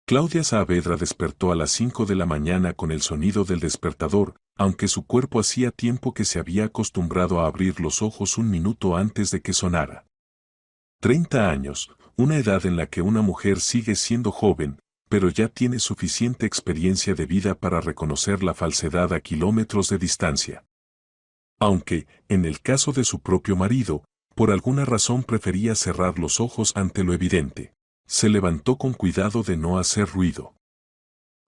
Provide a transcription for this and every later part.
Claudia Saavedra despertó a las 5 de la mañana con el sonido del despertador, aunque su cuerpo hacía tiempo que se había acostumbrado a abrir los ojos un minuto antes de que sonara. 30 años, una edad en la que una mujer sigue siendo joven, pero ya tiene suficiente experiencia de vida para reconocer la falsedad a kilómetros de distancia. Aunque, en el caso de su propio marido, por alguna razón prefería cerrar los ojos ante lo evidente. Se levantó con cuidado de no hacer ruido.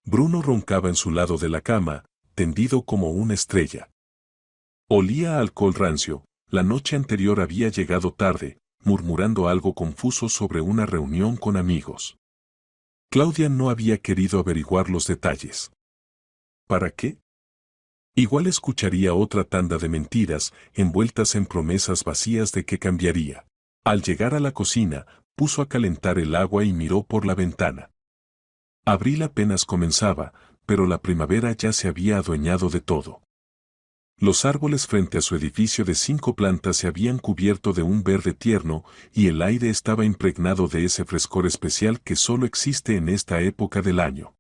Bruno roncaba en su lado de la cama, tendido como una estrella. Olía a alcohol rancio, la noche anterior había llegado tarde, murmurando algo confuso sobre una reunión con amigos. Claudia no había querido averiguar los detalles. ¿Para qué? Igual escucharía otra tanda de mentiras, envueltas en promesas vacías de que cambiaría. Al llegar a la cocina, puso a calentar el agua y miró por la ventana. Abril apenas comenzaba, pero la primavera ya se había adueñado de todo. Los árboles frente a su edificio de 5 plantas se habían cubierto de un verde tierno y el aire estaba impregnado de ese frescor especial que solo existe en esta época del año.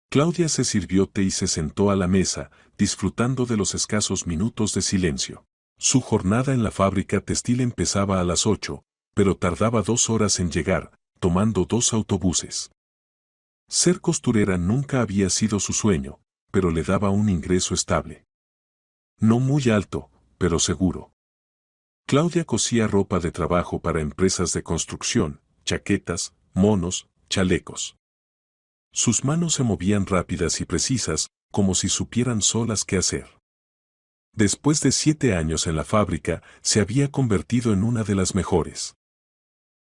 Claudia se sirvió té y se sentó a la mesa, disfrutando de los escasos minutos de silencio. Su jornada en la fábrica textil empezaba a las 8, pero tardaba 2 horas en llegar, tomando 2 autobuses. Ser costurera nunca había sido su sueño, pero le daba un ingreso estable. No muy alto, pero seguro. Claudia cosía ropa de trabajo para empresas de construcción, chaquetas, monos, chalecos. Sus manos se movían rápidas y precisas, como si supieran solas qué hacer. Después de 7 años en la fábrica, se había convertido en una de las mejores.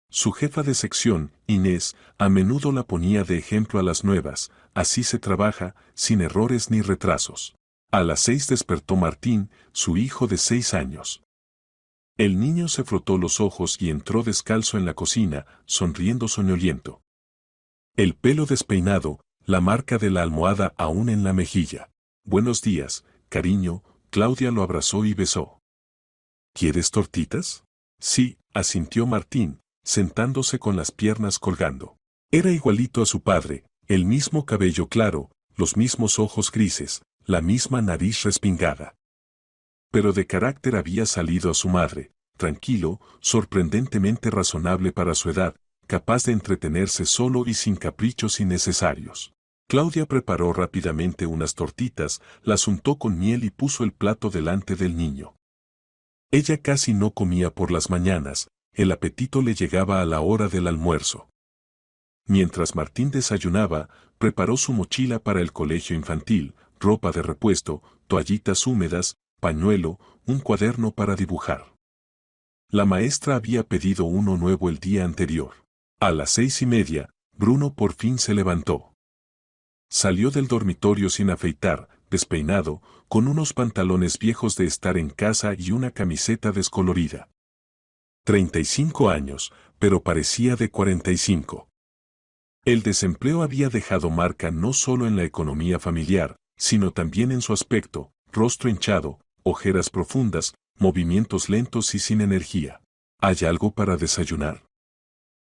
Su jefa de sección, Inés, a menudo la ponía de ejemplo a las nuevas: así se trabaja, sin errores ni retrasos. A las 6 despertó Martín, su hijo de 6 años. El niño se frotó los ojos y entró descalzo en la cocina, sonriendo soñoliento. El pelo despeinado, la marca de la almohada aún en la mejilla. Buenos días, cariño. Claudia lo abrazó y besó. ¿Quieres tortitas? Sí, asintió Martín, sentándose con las piernas colgando. Era igualito a su padre, el mismo cabello claro, los mismos ojos grises, la misma nariz respingada. Pero de carácter había salido a su madre, tranquilo, sorprendentemente razonable para su edad, capaz de entretenerse solo y sin caprichos innecesarios. Claudia preparó rápidamente unas tortitas, las untó con miel y puso el plato delante del niño. Ella casi no comía por las mañanas, el apetito le llegaba a la hora del almuerzo. Mientras Martín desayunaba, preparó su mochila para el colegio infantil, ropa de repuesto, toallitas húmedas, pañuelo, un cuaderno para dibujar. La maestra había pedido uno nuevo el día anterior. A las 6:30, Bruno por fin se levantó. Salió del dormitorio sin afeitar, despeinado, con unos pantalones viejos de estar en casa y una camiseta descolorida. 35 años, pero parecía de 45. El desempleo había dejado marca no solo en la economía familiar, sino también en su aspecto: rostro hinchado, ojeras profundas, movimientos lentos y sin energía. ¿Hay algo para desayunar?,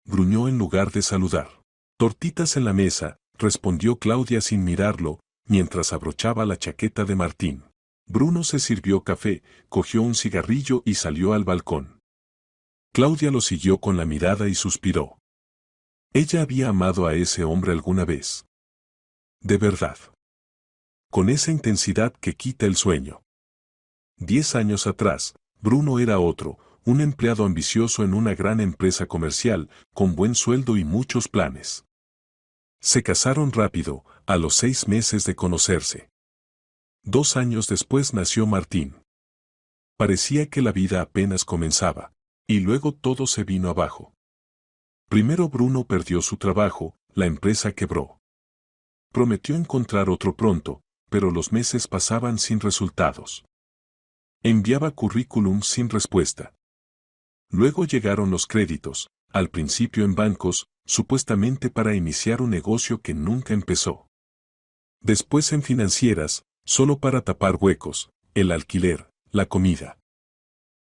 gruñó en lugar de saludar. Tortitas en la mesa, respondió Claudia sin mirarlo, mientras abrochaba la chaqueta de Martín. Bruno se sirvió café, cogió un cigarrillo y salió al balcón. Claudia lo siguió con la mirada y suspiró. Ella había amado a ese hombre alguna vez. De verdad. Con esa intensidad que quita el sueño. 10 años atrás, Bruno era otro, un empleado ambicioso en una gran empresa comercial, con buen sueldo y muchos planes. Se casaron rápido, a los 6 meses de conocerse. 2 años después nació Martín. Parecía que la vida apenas comenzaba, y luego todo se vino abajo. Primero Bruno perdió su trabajo, la empresa quebró. Prometió encontrar otro pronto, pero los meses pasaban sin resultados. Enviaba currículum sin respuesta. Luego llegaron los créditos, al principio en bancos, supuestamente para iniciar un negocio que nunca empezó. Después en financieras, solo para tapar huecos, el alquiler, la comida.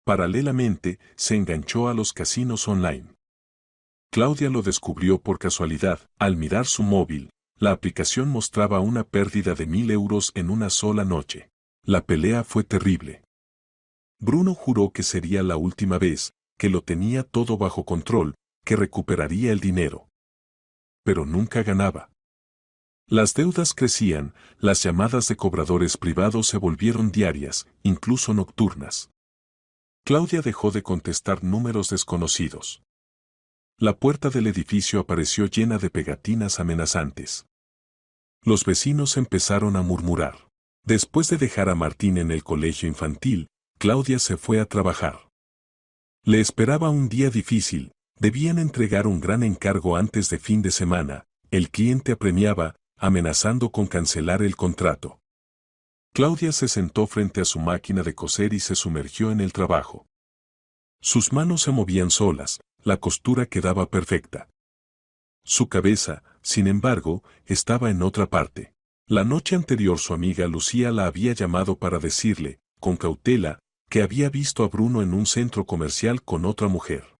Paralelamente, se enganchó a los casinos online. Claudia lo descubrió por casualidad. Al mirar su móvil, la aplicación mostraba una pérdida de 1.000 € en una sola noche. La pelea fue terrible. Bruno juró que sería la última vez, que lo tenía todo bajo control, que recuperaría el dinero. Pero nunca ganaba. Las deudas crecían, las llamadas de cobradores privados se volvieron diarias, incluso nocturnas. Claudia dejó de contestar números desconocidos. La puerta del edificio apareció llena de pegatinas amenazantes. Los vecinos empezaron a murmurar. Después de dejar a Martín en el colegio infantil, Claudia se fue a trabajar. Le esperaba un día difícil, debían entregar un gran encargo antes de fin de semana, el cliente apremiaba, amenazando con cancelar el contrato. Claudia se sentó frente a su máquina de coser y se sumergió en el trabajo. Sus manos se movían solas, la costura quedaba perfecta. Su cabeza, sin embargo, estaba en otra parte. La noche anterior su amiga Lucía la había llamado para decirle, con cautela, que había visto a Bruno en un centro comercial con otra mujer.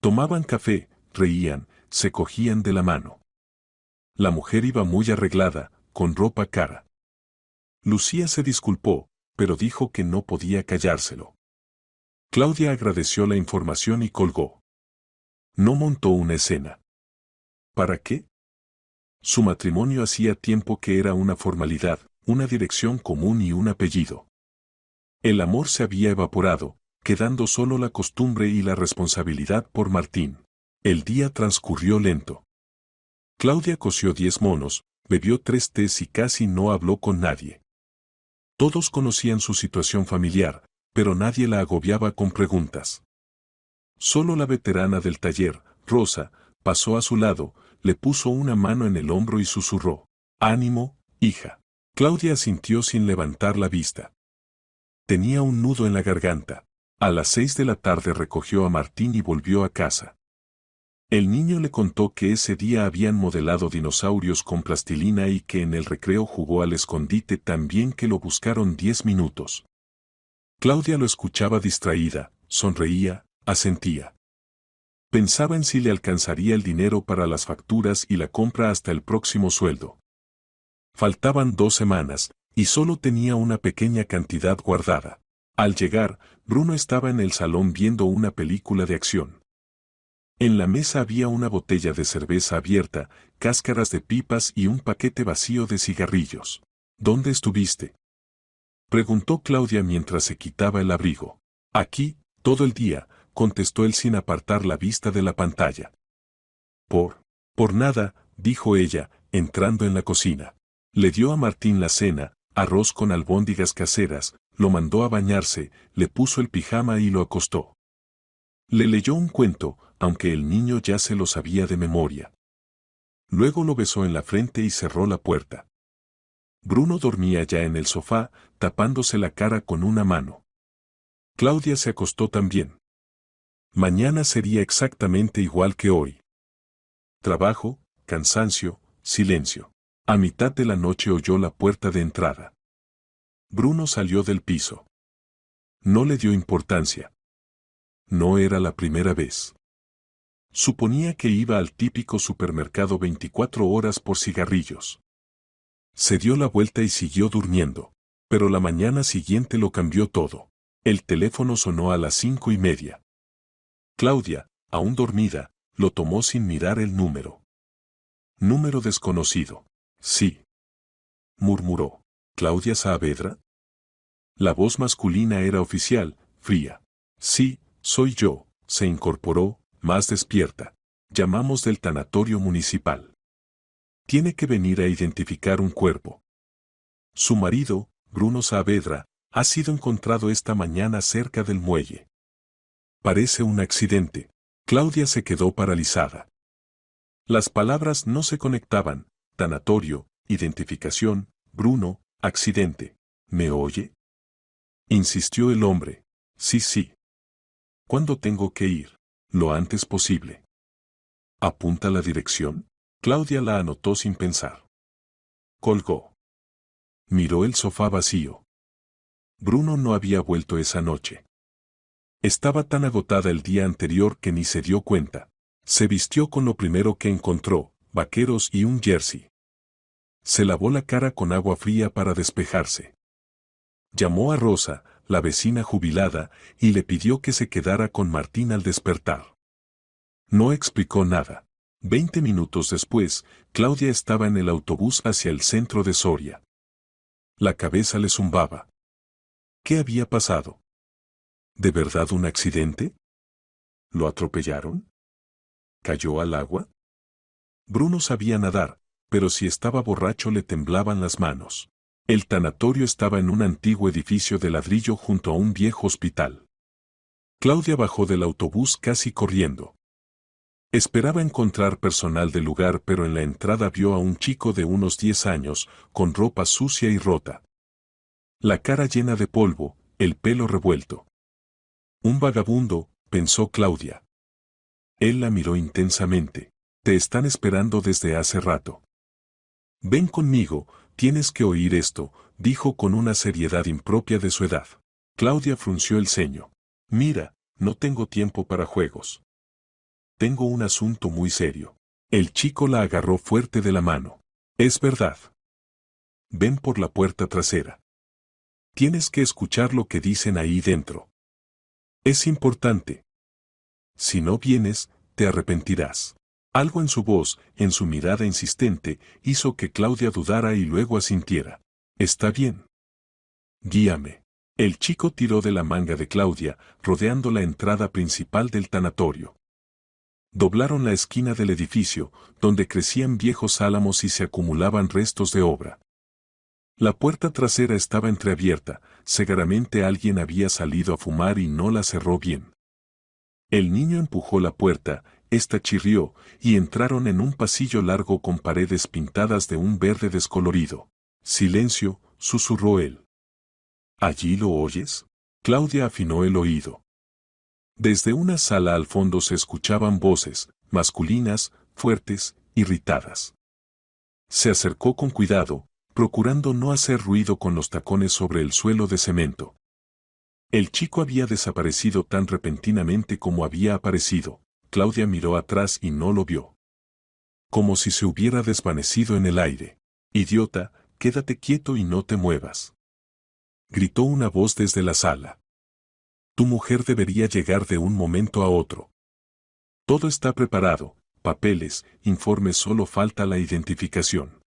Tomaban café, reían, se cogían de la mano. La mujer iba muy arreglada, con ropa cara. Lucía se disculpó, pero dijo que no podía callárselo. Claudia agradeció la información y colgó. No montó una escena. ¿Para qué? Su matrimonio hacía tiempo que era una formalidad, una dirección común y un apellido. El amor se había evaporado, quedando solo la costumbre y la responsabilidad por Martín. El día transcurrió lento. Claudia cosió 10 monos, bebió 3 tés y casi no habló con nadie. Todos conocían su situación familiar, pero nadie la agobiaba con preguntas. Solo la veterana del taller, Rosa, pasó a su lado, le puso una mano en el hombro y susurró: «Ánimo, hija». Claudia asintió sin levantar la vista. Tenía un nudo en la garganta. A las 6 de la tarde recogió a Martín y volvió a casa. El niño le contó que ese día habían modelado dinosaurios con plastilina y que en el recreo jugó al escondite tan bien que lo buscaron 10 minutos. Claudia lo escuchaba distraída, sonreía, asentía. Pensaba en si le alcanzaría el dinero para las facturas y la compra hasta el próximo sueldo. Faltaban 2 semanas, y solo tenía una pequeña cantidad guardada. Al llegar, Bruno estaba en el salón viendo una película de acción. En la mesa había una botella de cerveza abierta, cáscaras de pipas y un paquete vacío de cigarrillos. «¿Dónde estuviste?», preguntó Claudia mientras se quitaba el abrigo. «Aquí, todo el día», contestó él sin apartar la vista de la pantalla. Por nada», dijo ella, entrando en la cocina. Le dio a Martín la cena, arroz con albóndigas caseras, lo mandó a bañarse, le puso el pijama y lo acostó. Le leyó un cuento, aunque el niño ya se lo sabía de memoria. Luego lo besó en la frente y cerró la puerta. Bruno dormía ya en el sofá, tapándose la cara con una mano. Claudia se acostó también. Mañana sería exactamente igual que hoy. Trabajo, cansancio, silencio. A mitad de la noche oyó la puerta de entrada. Bruno salió del piso. No le dio importancia. No era la primera vez. Suponía que iba al típico supermercado 24 horas por cigarrillos. Se dio la vuelta y siguió durmiendo. Pero la mañana siguiente lo cambió todo. El teléfono sonó a las 5:30. Claudia, aún dormida, lo tomó sin mirar el número. Número desconocido. «Sí», murmuró. «¿Claudia Saavedra?». La voz masculina era oficial, fría. «Sí, soy yo», se incorporó, más despierta. «Llamamos del tanatorio municipal. Tiene que venir a identificar un cuerpo. Su marido, Bruno Saavedra, ha sido encontrado esta mañana cerca del muelle. Parece un accidente». Claudia se quedó paralizada. Las palabras no se conectaban. Tanatorio, identificación, Bruno, accidente. «¿Me oye?», insistió el hombre. Sí. «¿Cuándo tengo que ir?». «Lo antes posible». «¿Apunta la dirección?». Claudia la anotó sin pensar. Colgó. Miró el sofá vacío. Bruno no había vuelto esa noche. Estaba tan agotada el día anterior que ni se dio cuenta. Se vistió con lo primero que encontró, vaqueros y un jersey. Se lavó la cara con agua fría para despejarse. Llamó a Rosa, la vecina jubilada, y le pidió que se quedara con Martín al despertar. No explicó nada. 20 minutos después, Claudia estaba en el autobús hacia el centro de Soria. La cabeza le zumbaba. ¿Qué había pasado? ¿De verdad un accidente? ¿Lo atropellaron? ¿Cayó al agua? Bruno sabía nadar, pero si estaba borracho le temblaban las manos. El tanatorio estaba en un antiguo edificio de ladrillo junto a un viejo hospital. Claudia bajó del autobús casi corriendo. Esperaba encontrar personal del lugar, pero en la entrada vio a un chico de unos 10 años, con ropa sucia y rota. La cara llena de polvo, el pelo revuelto. Un vagabundo, pensó Claudia. Él la miró intensamente. Te están esperando desde hace rato. Ven conmigo, tienes que oír esto, dijo con una seriedad impropia de su edad. Claudia frunció el ceño. Mira, no tengo tiempo para juegos. Tengo un asunto muy serio. El chico la agarró fuerte de la mano. Es verdad. Ven por la puerta trasera. Tienes que escuchar lo que dicen ahí dentro. Es importante. Si no vienes, te arrepentirás. Algo en su voz, en su mirada insistente, hizo que Claudia dudara y luego asintiera. Está bien. Guíame. El chico tiró de la manga de Claudia, rodeando la entrada principal del tanatorio. Doblaron la esquina del edificio, donde crecían viejos álamos y se acumulaban restos de obra. La puerta trasera estaba entreabierta, seguramente alguien había salido a fumar y no la cerró bien. El niño empujó la puerta, esta chirrió, y entraron en un pasillo largo con paredes pintadas de un verde descolorido. Silencio, susurró él. ¿Allí lo oyes? Claudia afinó el oído. Desde una sala al fondo se escuchaban voces, masculinas, fuertes, irritadas. Se acercó con cuidado, procurando no hacer ruido con los tacones sobre el suelo de cemento. El chico había desaparecido tan repentinamente como había aparecido. Claudia miró atrás y no lo vio. Como si se hubiera desvanecido en el aire. Idiota, quédate quieto y no te muevas. Gritó una voz desde la sala. Tu mujer debería llegar de un momento a otro. Todo está preparado, papeles, informes, solo falta la identificación.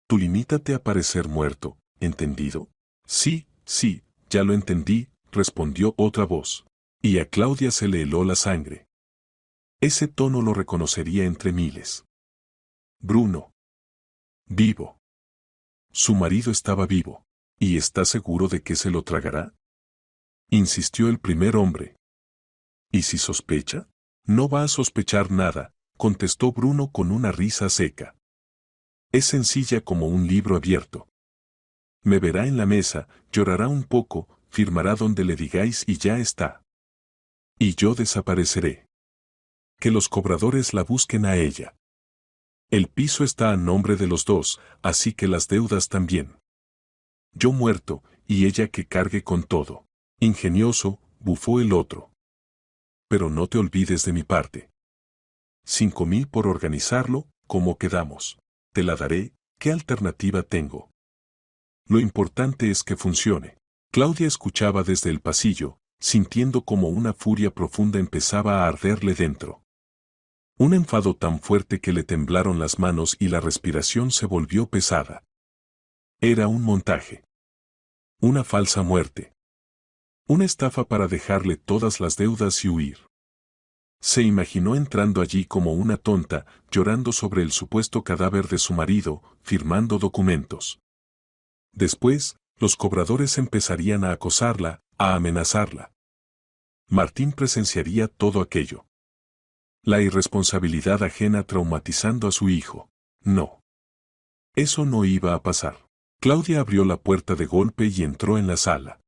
Tú limítate a parecer muerto, ¿entendido? Sí, sí, ya lo entendí, respondió otra voz. Y a Claudia se le heló la sangre. Ese tono lo reconocería entre miles. Bruno. Vivo. Su marido estaba vivo. ¿Y está seguro de que se lo tragará? Insistió el primer hombre. ¿Y si sospecha? No va a sospechar nada, contestó Bruno con una risa seca. Es sencilla como un libro abierto. Me verá en la mesa, llorará un poco, firmará donde le digáis y ya está. Y yo desapareceré. Que los cobradores la busquen a ella. El piso está a nombre de los dos, así que las deudas también. Yo muerto, y ella que cargue con todo. Ingenioso, bufó el otro. Pero no te olvides de mi parte. 5.000 por organizarlo, ¿cómo quedamos? Te la daré, ¿qué alternativa tengo? Lo importante es que funcione. Claudia escuchaba desde el pasillo, sintiendo como una furia profunda empezaba a arderle dentro. Un enfado tan fuerte que le temblaron las manos y la respiración se volvió pesada. Era un montaje. Una falsa muerte. Una estafa para dejarle todas las deudas y huir. Se imaginó entrando allí como una tonta, llorando sobre el supuesto cadáver de su marido, firmando documentos. Después, los cobradores empezarían a acosarla, a amenazarla. Martín presenciaría todo aquello. La irresponsabilidad ajena traumatizando a su hijo. No. Eso no iba a pasar. Claudia abrió la puerta de golpe y entró en la sala.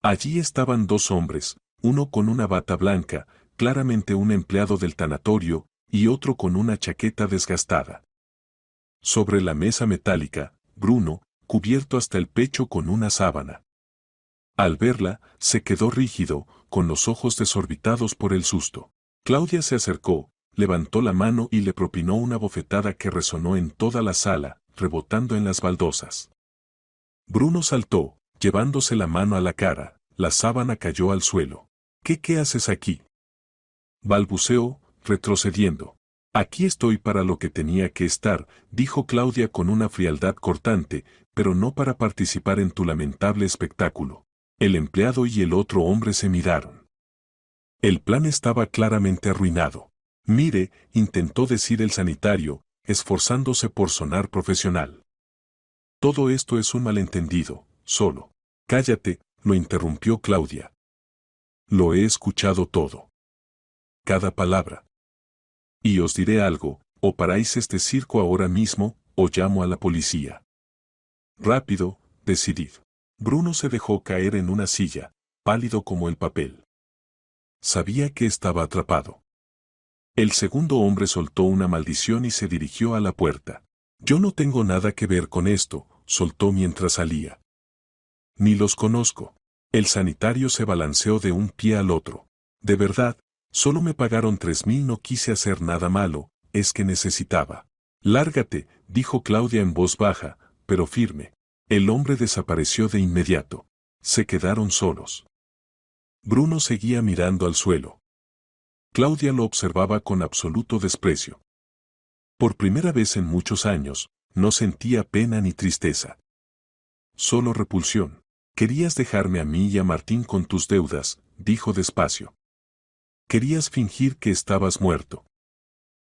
Allí estaban dos hombres, uno con una bata blanca, claramente un empleado del tanatorio, y otro con una chaqueta desgastada. Sobre la mesa metálica, Bruno, cubierto hasta el pecho con una sábana. Al verla, se quedó rígido, con los ojos desorbitados por el susto. Claudia se acercó, levantó la mano y le propinó una bofetada que resonó en toda la sala, rebotando en las baldosas. Bruno saltó, llevándose la mano a la cara, la sábana cayó al suelo. ¿Qué haces aquí?, balbuceó, retrocediendo. Aquí estoy para lo que tenía que estar, dijo Claudia con una frialdad cortante, pero no para participar en tu lamentable espectáculo. El empleado y el otro hombre se miraron. El plan estaba claramente arruinado. Mire, intentó decir el sanitario, esforzándose por sonar profesional. Todo esto es un malentendido, solo. Cállate, lo interrumpió Claudia. Lo he escuchado todo. Cada palabra. Y os diré algo, o paráis este circo ahora mismo, o llamo a la policía. Rápido, decidid. Bruno se dejó caer en una silla, pálido como el papel. Sabía que estaba atrapado. El segundo hombre soltó una maldición y se dirigió a la puerta. Yo no tengo nada que ver con esto, soltó mientras salía. Ni los conozco. El sanitario se balanceó de un pie al otro. De verdad, solo me pagaron 3.000, no quise hacer nada malo, es que necesitaba. Lárgate, dijo Claudia en voz baja, pero firme. El hombre desapareció de inmediato. Se quedaron solos. Bruno seguía mirando al suelo. Claudia lo observaba con absoluto desprecio. Por primera vez en muchos años, no sentía pena ni tristeza. Solo repulsión. Querías dejarme a mí y a Martín con tus deudas, dijo despacio. Querías fingir que estabas muerto.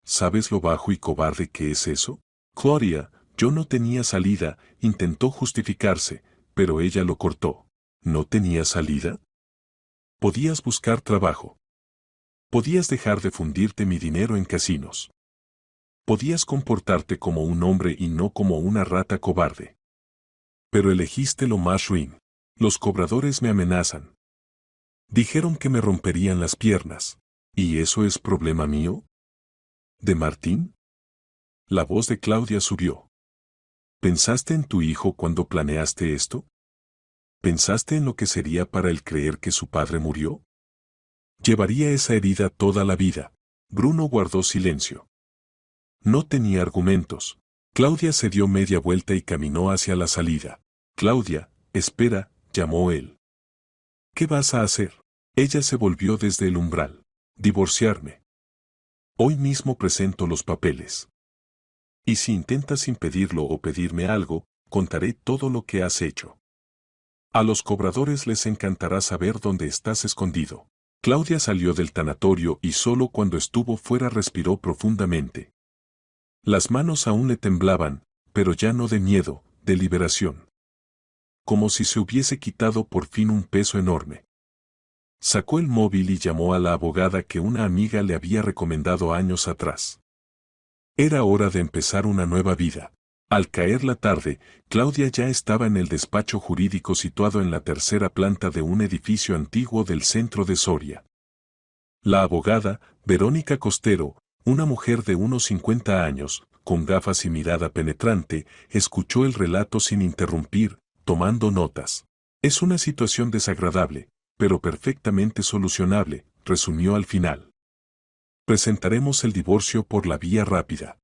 ¿Sabes lo bajo y cobarde que es eso? Claudia, yo no tenía salida, intentó justificarse, pero ella lo cortó. ¿No tenía salida? Podías buscar trabajo. Podías dejar de fundirte mi dinero en casinos. Podías comportarte como un hombre y no como una rata cobarde. Pero elegiste lo más ruin. Los cobradores me amenazan. Dijeron que me romperían las piernas. ¿Y eso es problema mío? ¿De Martín? La voz de Claudia subió. ¿Pensaste en tu hijo cuando planeaste esto? ¿Pensaste en lo que sería para él creer que su padre murió? Llevaría esa herida toda la vida. Bruno guardó silencio. No tenía argumentos. Claudia se dio media vuelta y caminó hacia la salida. Claudia, espera, llamó él. ¿Qué vas a hacer? Ella se volvió desde el umbral. Divorciarme. Hoy mismo presento los papeles. Y si intentas impedirlo o pedirme algo, contaré todo lo que has hecho. A los cobradores les encantará saber dónde estás escondido. Claudia salió del tanatorio y solo cuando estuvo fuera respiró profundamente. Las manos aún le temblaban, pero ya no de miedo, de liberación. Como si se hubiese quitado por fin un peso enorme. Sacó el móvil y llamó a la abogada que una amiga le había recomendado años atrás. Era hora de empezar una nueva vida. Al caer la tarde, Claudia ya estaba en el despacho jurídico situado en la tercera planta de un edificio antiguo del centro de Soria. La abogada, Verónica Costero, una mujer de unos 50 años, con gafas y mirada penetrante, escuchó el relato sin interrumpir, tomando notas. Es una situación desagradable, pero perfectamente solucionable, resumió al final. Presentaremos el divorcio por la vía rápida.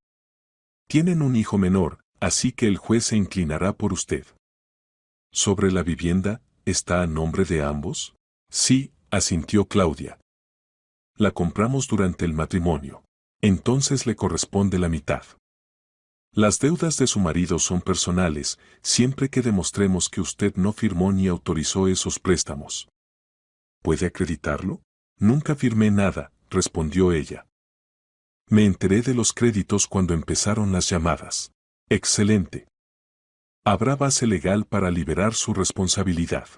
Tienen un hijo menor, así que el juez se inclinará por usted. ¿Sobre la vivienda, está a nombre de ambos? Sí, asintió Claudia. La compramos durante el matrimonio. Entonces le corresponde la mitad. Las deudas de su marido son personales, siempre que demostremos que usted no firmó ni autorizó esos préstamos. ¿Puede acreditarlo? Nunca firmé nada, respondió ella. Me enteré de los créditos cuando empezaron las llamadas. Excelente. Habrá base legal para liberar su responsabilidad.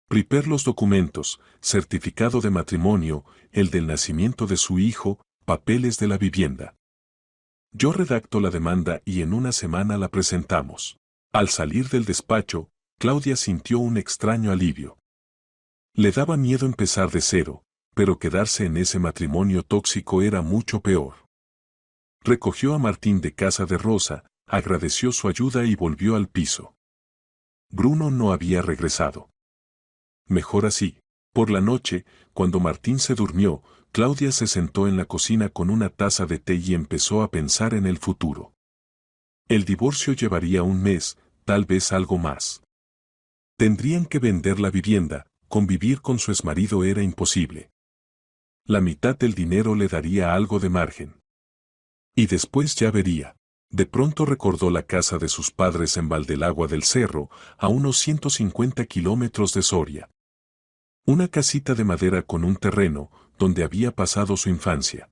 Prepare los documentos, certificado de matrimonio, el del nacimiento de su hijo, papeles de la vivienda. Yo redacto la demanda y en una semana la presentamos. Al salir del despacho, Claudia sintió un extraño alivio. Le daba miedo empezar de cero, pero quedarse en ese matrimonio tóxico era mucho peor. Recogió a Martín de casa de Rosa, agradeció su ayuda y volvió al piso. Bruno no había regresado. Mejor así. Por la noche, cuando Martín se durmió, Claudia se sentó en la cocina con una taza de té y empezó a pensar en el futuro. El divorcio llevaría un mes, tal vez algo más. Tendrían que vender la vivienda, convivir con su exmarido era imposible. La mitad del dinero le daría algo de margen. Y después ya vería. De pronto recordó la casa de sus padres en Valdelagua del Cerro, a unos 150 kilómetros de Soria. Una casita de madera con un terreno, donde había pasado su infancia.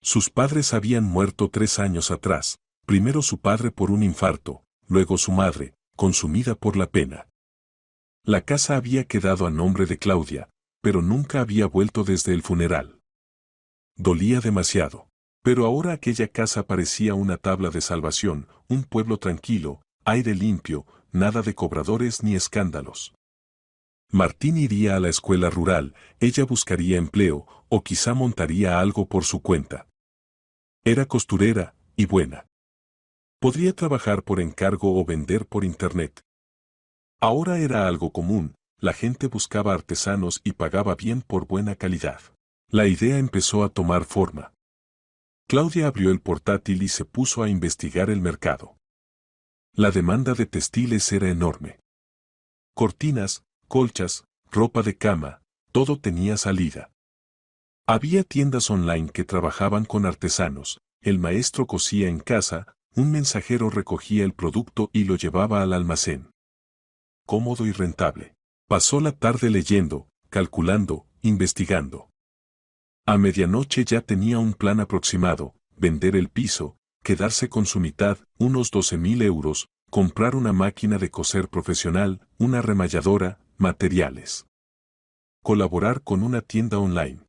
Sus padres habían muerto 3 años atrás, primero su padre por un infarto, luego su madre, consumida por la pena. La casa había quedado a nombre de Claudia, pero nunca había vuelto desde el funeral. Dolía demasiado. Pero ahora aquella casa parecía una tabla de salvación, un pueblo tranquilo, aire limpio, nada de cobradores ni escándalos. Martín iría a la escuela rural, ella buscaría empleo, o quizá montaría algo por su cuenta. Era costurera, y buena. Podría trabajar por encargo o vender por internet. Ahora era algo común, la gente buscaba artesanos y pagaba bien por buena calidad. La idea empezó a tomar forma. Claudia abrió el portátil y se puso a investigar el mercado. La demanda de textiles era enorme. Cortinas, colchas, ropa de cama, todo tenía salida. Había tiendas online que trabajaban con artesanos, el maestro cosía en casa, un mensajero recogía el producto y lo llevaba al almacén. Cómodo y rentable. Pasó la tarde leyendo, calculando, investigando. A medianoche ya tenía un plan aproximado: vender el piso, quedarse con su mitad, unos 12.000 euros, comprar una máquina de coser profesional, una remalladora, materiales. Colaborar con una tienda online.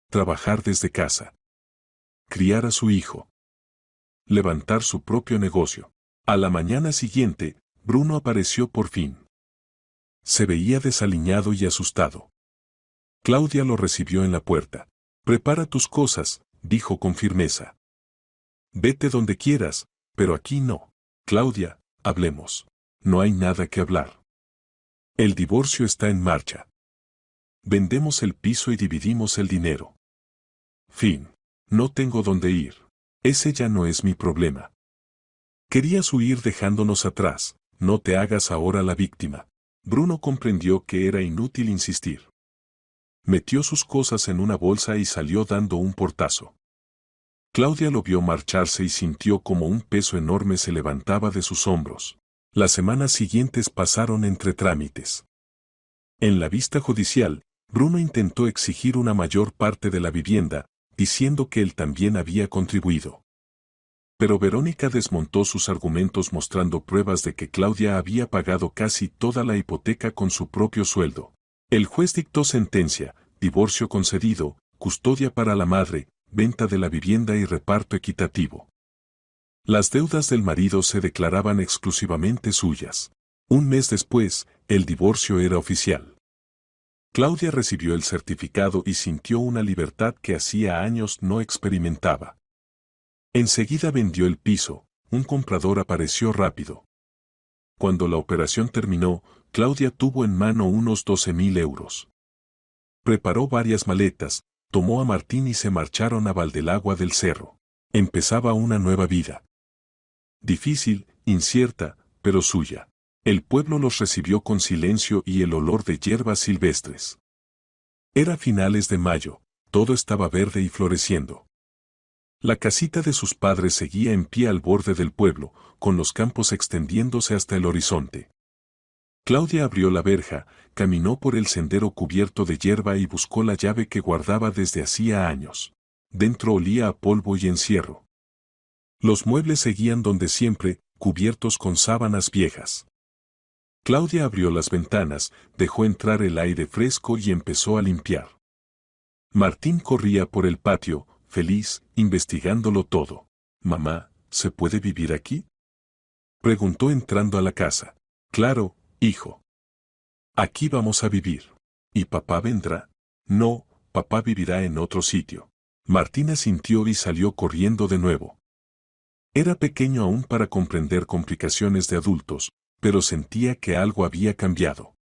Trabajar desde casa. Criar a su hijo. Levantar su propio negocio. A la mañana siguiente, Bruno apareció por fin. Se veía desaliñado y asustado. Claudia lo recibió en la puerta. «Prepara tus cosas», dijo con firmeza. «Vete donde quieras, pero aquí no. Claudia, hablemos. No hay nada que hablar. El divorcio está en marcha. Vendemos el piso y dividimos el dinero. Fin. No tengo dónde ir. Ese ya no es mi problema. Querías huir dejándonos atrás, no te hagas ahora la víctima». Bruno comprendió que era inútil insistir. Metió sus cosas en una bolsa y salió dando un portazo. Claudia lo vio marcharse y sintió como un peso enorme se levantaba de sus hombros. Las semanas siguientes pasaron entre trámites. En la vista judicial, Bruno intentó exigir una mayor parte de la vivienda, diciendo que él también había contribuido. Pero Verónica desmontó sus argumentos mostrando pruebas de que Claudia había pagado casi toda la hipoteca con su propio sueldo. El juez dictó sentencia: divorcio concedido, custodia para la madre, venta de la vivienda y reparto equitativo. Las deudas del marido se declaraban exclusivamente suyas. Un mes después, el divorcio era oficial. Claudia recibió el certificado y sintió una libertad que hacía años no experimentaba. Enseguida vendió el piso, un comprador apareció rápido. Cuando la operación terminó, Claudia tuvo en mano unos 12.000 euros. Preparó varias maletas, tomó a Martín y se marcharon a Valdelagua del Cerro. Empezaba una nueva vida. Difícil, incierta, pero suya. El pueblo los recibió con silencio y el olor de hierbas silvestres. Era finales de mayo, todo estaba verde y floreciendo. La casita de sus padres seguía en pie al borde del pueblo, con los campos extendiéndose hasta el horizonte. Claudia abrió la verja, caminó por el sendero cubierto de hierba y buscó la llave que guardaba desde hacía años. Dentro olía a polvo y encierro. Los muebles seguían donde siempre, cubiertos con sábanas viejas. Claudia abrió las ventanas, dejó entrar el aire fresco y empezó a limpiar. Martín corría por el patio, feliz, investigándolo todo. «Mamá, ¿se puede vivir aquí?», preguntó entrando a la casa. «Claro, hijo. Aquí vamos a vivir. ¿Y papá vendrá?». «No, papá vivirá en otro sitio». Martín asintió y salió corriendo de nuevo. Era pequeño aún para comprender complicaciones de adultos, pero sentía que algo había cambiado.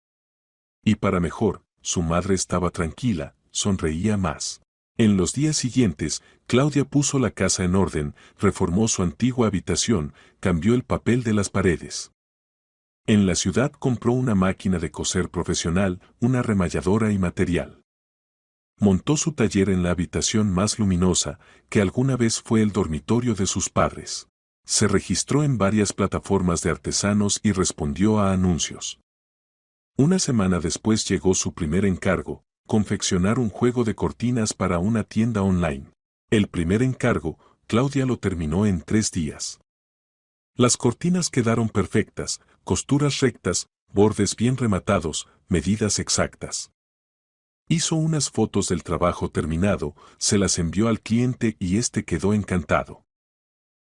Y para mejor, su madre estaba tranquila, sonreía más. En los días siguientes, Claudia puso la casa en orden, reformó su antigua habitación, cambió el papel de las paredes. En la ciudad compró una máquina de coser profesional, una remalladora y material. Montó su taller en la habitación más luminosa, que alguna vez fue el dormitorio de sus padres. Se registró en varias plataformas de artesanos y respondió a anuncios. Una semana después llegó su primer encargo, confeccionar un juego de cortinas para una tienda online. El primer encargo, Claudia lo terminó en 3 días. Las cortinas quedaron perfectas, costuras rectas, bordes bien rematados, medidas exactas. Hizo unas fotos del trabajo terminado, se las envió al cliente y este quedó encantado.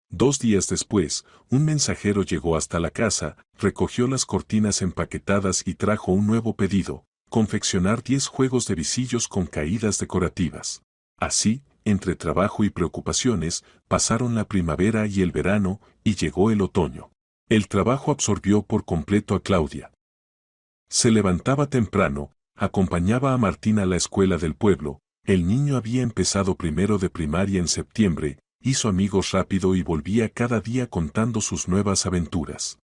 2 días después, un mensajero llegó hasta la casa, recogió las cortinas empaquetadas y trajo un nuevo pedido: confeccionar 10 juegos de visillos con caídas decorativas. Así, entre trabajo y preocupaciones, pasaron la primavera y el verano, y llegó el otoño. El trabajo absorbió por completo a Claudia. Se levantaba temprano, acompañaba a Martín a la escuela del pueblo. El niño había empezado primero de primaria en septiembre, hizo amigos rápido y volvía cada día contando sus nuevas aventuras.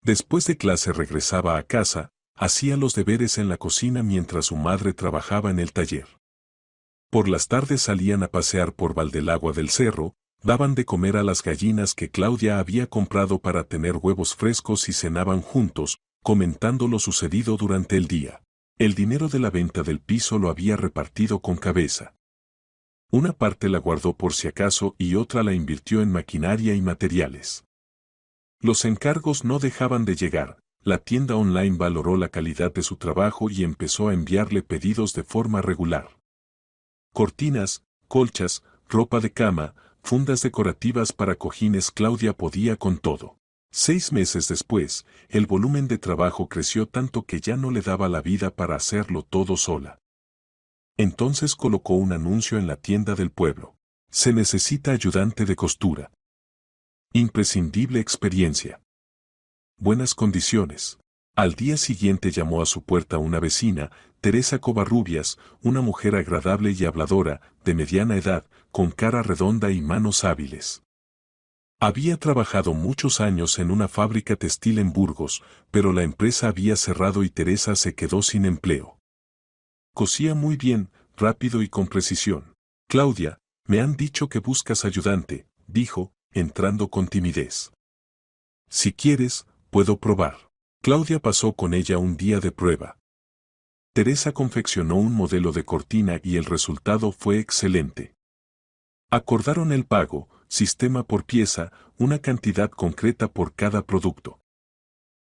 Después de clase regresaba a casa, hacía los deberes en la cocina mientras su madre trabajaba en el taller. Por las tardes salían a pasear por Valdelagua del Cerro, daban de comer a las gallinas que Claudia había comprado para tener huevos frescos y cenaban juntos, comentando lo sucedido durante el día. El dinero de la venta del piso lo había repartido con cabeza. Una parte la guardó por si acaso y otra la invirtió en maquinaria y materiales. Los encargos no dejaban de llegar, la tienda online valoró la calidad de su trabajo y empezó a enviarle pedidos de forma regular. Cortinas, colchas, ropa de cama, fundas decorativas para cojines. Claudia podía con todo. 6 meses después, el volumen de trabajo creció tanto que ya no le daba la vida para hacerlo todo sola. Entonces colocó un anuncio en la tienda del pueblo. Se necesita ayudante de costura. Imprescindible experiencia. Buenas condiciones. Al día siguiente llamó a su puerta una vecina, Teresa Covarrubias, una mujer agradable y habladora, de mediana edad, con cara redonda y manos hábiles. Había trabajado muchos años en una fábrica textil en Burgos, pero la empresa había cerrado y Teresa se quedó sin empleo. Cosía muy bien, rápido y con precisión. Claudia, me han dicho que buscas ayudante, dijo, entrando con timidez. Si quieres, puedo probar. Claudia pasó con ella un día de prueba. Teresa confeccionó un modelo de cortina y el resultado fue excelente. Acordaron el pago, sistema por pieza, una cantidad concreta por cada producto.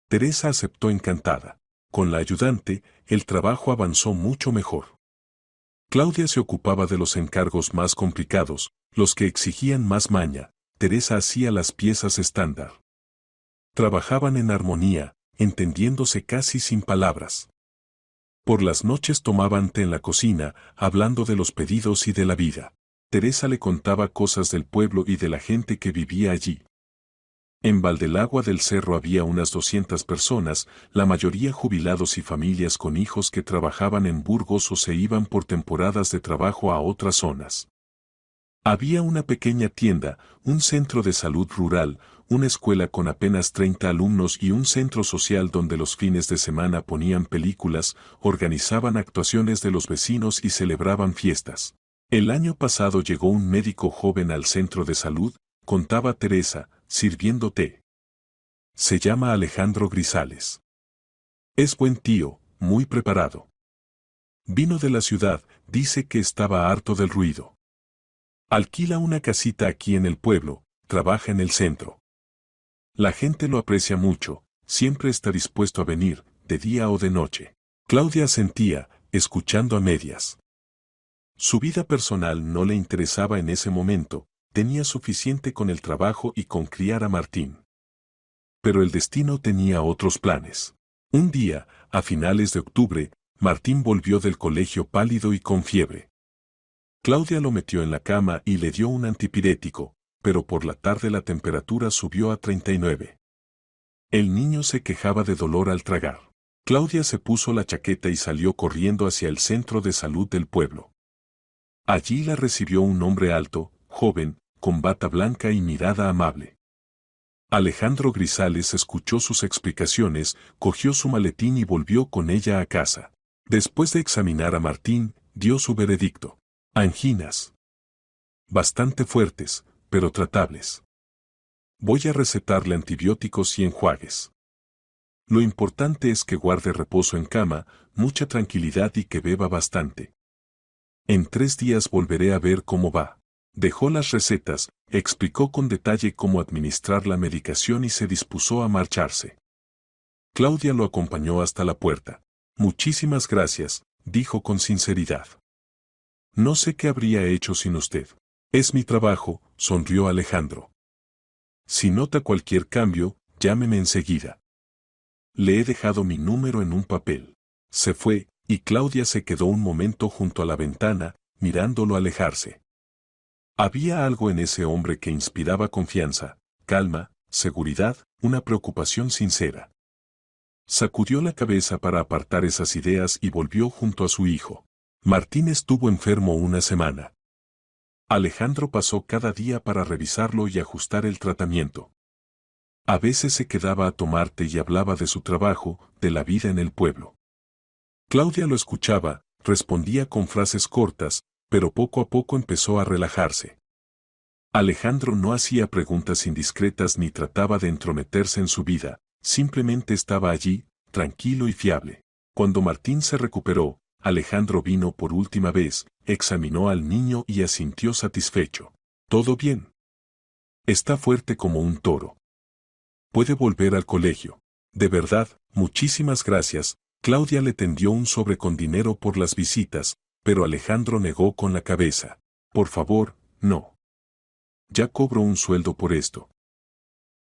Teresa aceptó encantada. Con la ayudante, el trabajo avanzó mucho mejor. Claudia se ocupaba de los encargos más complicados, los que exigían más maña. Teresa hacía las piezas estándar. Trabajaban en armonía, entendiéndose casi sin palabras. Por las noches tomaban té en la cocina, hablando de los pedidos y de la vida. Teresa le contaba cosas del pueblo y de la gente que vivía allí. En Valdelagua del Cerro había unas 200 personas, la mayoría jubilados y familias con hijos que trabajaban en Burgos o se iban por temporadas de trabajo a otras zonas. Había una pequeña tienda, un centro de salud rural, una escuela con apenas 30 alumnos y un centro social donde los fines de semana ponían películas, organizaban actuaciones de los vecinos y celebraban fiestas. El año pasado llegó un médico joven al centro de salud, contaba Teresa, sirviendo té. Se llama Alejandro Grisales. Es buen tío, muy preparado. Vino de la ciudad, dice que estaba harto del ruido. Alquila una casita aquí en el pueblo, trabaja en el centro. La gente lo aprecia mucho, siempre está dispuesto a venir, de día o de noche. Claudia asentía, escuchando a medias. Su vida personal no le interesaba en ese momento, tenía suficiente con el trabajo y con criar a Martín. Pero el destino tenía otros planes. Un día, a finales de octubre, Martín volvió del colegio pálido y con fiebre. Claudia lo metió en la cama y le dio un antipirético, pero por la tarde la temperatura subió a 39. El niño se quejaba de dolor al tragar. Claudia se puso la chaqueta y salió corriendo hacia el centro de salud del pueblo. Allí la recibió un hombre alto, joven, con bata blanca y mirada amable. Alejandro Grisales escuchó sus explicaciones, cogió su maletín y volvió con ella a casa. Después de examinar a Martín, dio su veredicto. Anginas. Bastante fuertes, pero tratables. Voy a recetarle antibióticos y enjuagues. Lo importante es que guarde reposo en cama, mucha tranquilidad y que beba bastante. En 3 días volveré a ver cómo va. Dejó las recetas, explicó con detalle cómo administrar la medicación y se dispuso a marcharse. Claudia lo acompañó hasta la puerta. Muchísimas gracias, dijo con sinceridad. No sé qué habría hecho sin usted. Es mi trabajo, sonrió Alejandro. Si nota cualquier cambio, llámeme enseguida. Le he dejado mi número en un papel. Se fue, y Claudia se quedó un momento junto a la ventana, mirándolo alejarse. Había algo en ese hombre que inspiraba confianza, calma, seguridad, una preocupación sincera. Sacudió la cabeza para apartar esas ideas y volvió junto a su hijo. Martín estuvo enfermo una semana. Alejandro pasó cada día para revisarlo y ajustar el tratamiento. A veces se quedaba a tomar té y hablaba de su trabajo, de la vida en el pueblo. Claudia lo escuchaba, respondía con frases cortas, pero poco a poco empezó a relajarse. Alejandro no hacía preguntas indiscretas ni trataba de entrometerse en su vida, simplemente estaba allí, tranquilo y fiable. Cuando Martín se recuperó, Alejandro vino por última vez, examinó al niño y asintió satisfecho. ¿Todo bien? Está fuerte como un toro. Puede volver al colegio. De verdad, muchísimas gracias. Claudia le tendió un sobre con dinero por las visitas, pero Alejandro negó con la cabeza. Por favor, no. Ya cobro un sueldo por esto.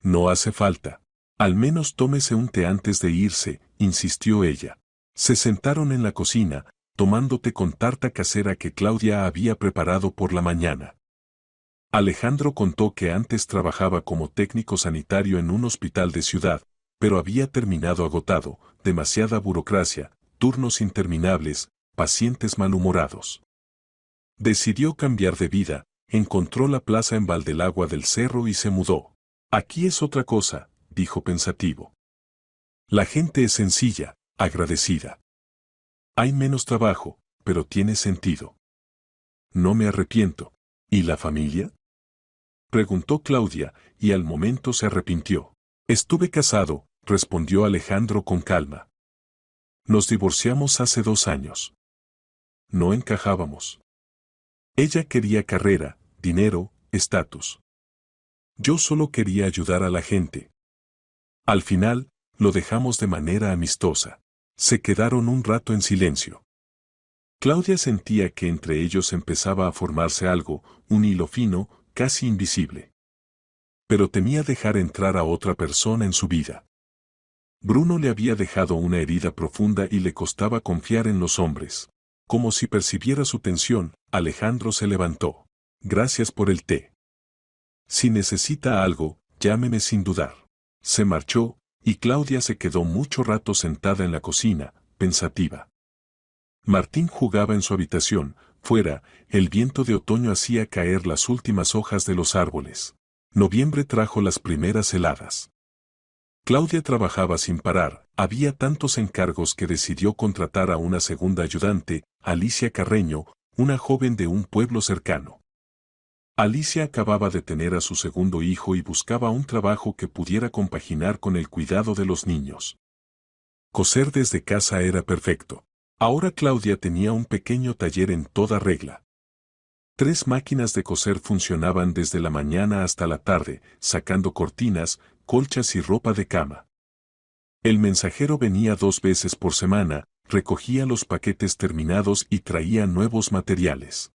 No hace falta. Al menos tómese un té antes de irse, insistió ella. Se sentaron en la cocina, tomando té con tarta casera que Claudia había preparado por la mañana. Alejandro contó que antes trabajaba como técnico sanitario en un hospital de ciudad, pero había terminado agotado, demasiada burocracia, turnos interminables, pacientes malhumorados. Decidió cambiar de vida, encontró la plaza en Valdelagua del Cerro y se mudó. Aquí es otra cosa, dijo pensativo. La gente es sencilla, agradecida. Hay menos trabajo, pero tiene sentido. No me arrepiento. ¿Y la familia? Preguntó Claudia, y al momento se arrepintió. Estuve casado, respondió Alejandro con calma. Nos divorciamos hace 2 años. No encajábamos. Ella quería carrera, dinero, estatus. Yo solo quería ayudar a la gente. Al final, lo dejamos de manera amistosa. Se quedaron un rato en silencio. Claudia sentía que entre ellos empezaba a formarse algo, un hilo fino, casi invisible. Pero temía dejar entrar a otra persona en su vida. Bruno le había dejado una herida profunda y le costaba confiar en los hombres. Como si percibiera su tensión, Alejandro se levantó. Gracias por el té. Si necesita algo, llámeme sin dudar. Se marchó, y Claudia se quedó mucho rato sentada en la cocina, pensativa. Martín jugaba en su habitación, fuera, el viento de otoño hacía caer las últimas hojas de los árboles. Noviembre trajo las primeras heladas. Claudia trabajaba sin parar, había tantos encargos que decidió contratar a una segunda ayudante, Alicia Carreño, una joven de un pueblo cercano. Alicia acababa de tener a su segundo hijo y buscaba un trabajo que pudiera compaginar con el cuidado de los niños. Coser desde casa era perfecto. Ahora Claudia tenía un pequeño taller en toda regla. 3 máquinas de coser funcionaban desde la mañana hasta la tarde, sacando cortinas, colchas y ropa de cama. El mensajero venía 2 veces por semana, recogía los paquetes terminados y traía nuevos materiales.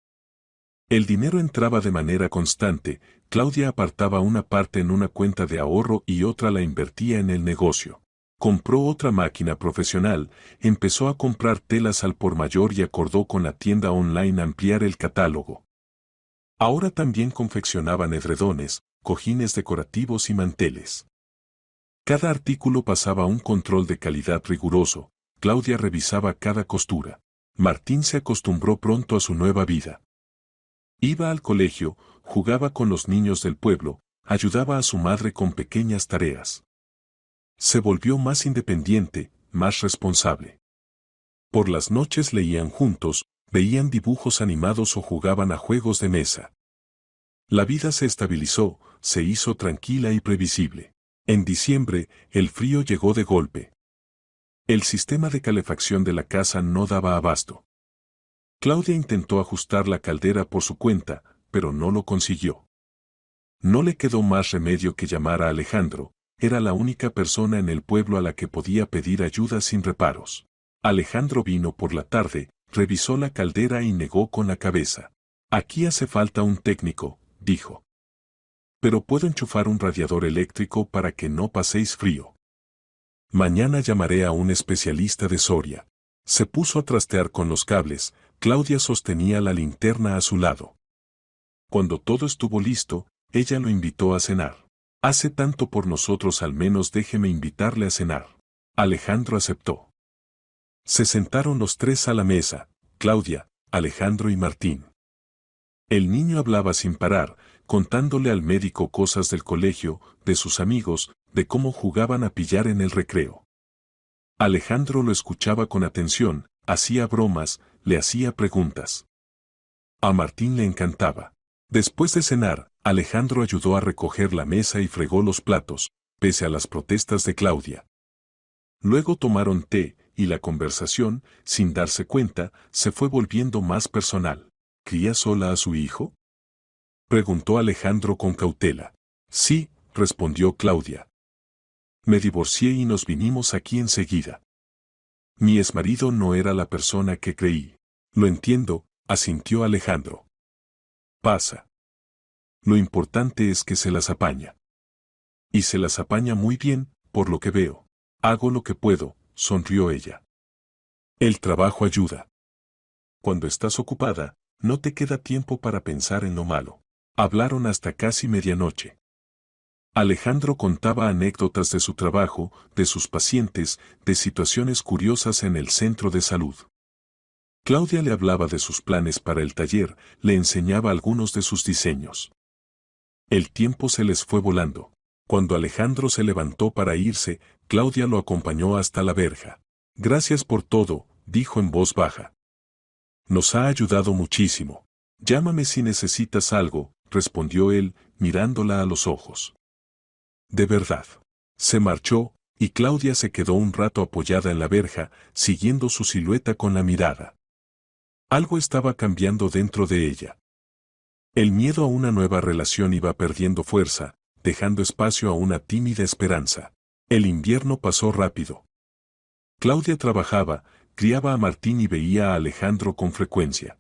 El dinero entraba de manera constante, Claudia apartaba una parte en una cuenta de ahorro y otra la invertía en el negocio. Compró otra máquina profesional, empezó a comprar telas al por mayor y acordó con la tienda online ampliar el catálogo. Ahora también confeccionaban edredones, cojines decorativos y manteles. Cada artículo pasaba un control de calidad riguroso, Claudia revisaba cada costura. Martín se acostumbró pronto a su nueva vida. Iba al colegio, jugaba con los niños del pueblo, ayudaba a su madre con pequeñas tareas. Se volvió más independiente, más responsable. Por las noches leían juntos, veían dibujos animados o jugaban a juegos de mesa. La vida se estabilizó, se hizo tranquila y previsible. En diciembre, el frío llegó de golpe. El sistema de calefacción de la casa no daba abasto. Claudia intentó ajustar la caldera por su cuenta, pero no lo consiguió. No le quedó más remedio que llamar a Alejandro, era la única persona en el pueblo a la que podía pedir ayuda sin reparos. Alejandro vino por la tarde, revisó la caldera y negó con la cabeza. Aquí hace falta un técnico, dijo. Pero puedo enchufar un radiador eléctrico para que no paséis frío. Mañana llamaré a un especialista de Soria. Se puso a trastear con los cables, Claudia sostenía la linterna a su lado. Cuando todo estuvo listo, ella lo invitó a cenar. Hace tanto por nosotros, al menos déjeme invitarle a cenar. Alejandro aceptó. Se sentaron los tres a la mesa, Claudia, Alejandro y Martín. El niño hablaba sin parar, contándole al médico cosas del colegio, de sus amigos, de cómo jugaban a pillar en el recreo. Alejandro lo escuchaba con atención, hacía bromas, le hacía preguntas. A Martín le encantaba. Después de cenar, Alejandro ayudó a recoger la mesa y fregó los platos, pese a las protestas de Claudia. Luego tomaron té, y la conversación, sin darse cuenta, se fue volviendo más personal. ¿Cría sola a su hijo?, preguntó Alejandro con cautela. Sí, respondió Claudia. Me divorcié y nos vinimos aquí enseguida. Mi exmarido no era la persona que creí. Lo entiendo, asintió Alejandro. Pasa. Lo importante es que se las apaña. Y se las apaña muy bien, por lo que veo. Hago lo que puedo, sonrió ella. El trabajo ayuda. Cuando estás ocupada, no te queda tiempo para pensar en lo malo. Hablaron hasta casi medianoche. Alejandro contaba anécdotas de su trabajo, de sus pacientes, de situaciones curiosas en el centro de salud. Claudia le hablaba de sus planes para el taller, le enseñaba algunos de sus diseños. El tiempo se les fue volando. Cuando Alejandro se levantó para irse, Claudia lo acompañó hasta la verja. Gracias por todo, dijo en voz baja. Nos ha ayudado muchísimo. Llámame si necesitas algo, respondió él, mirándola a los ojos. De verdad. Se marchó, y Claudia se quedó un rato apoyada en la verja, siguiendo su silueta con la mirada. Algo estaba cambiando dentro de ella. El miedo a una nueva relación iba perdiendo fuerza, dejando espacio a una tímida esperanza. El invierno pasó rápido. Claudia trabajaba, criaba a Martín y veía a Alejandro con frecuencia.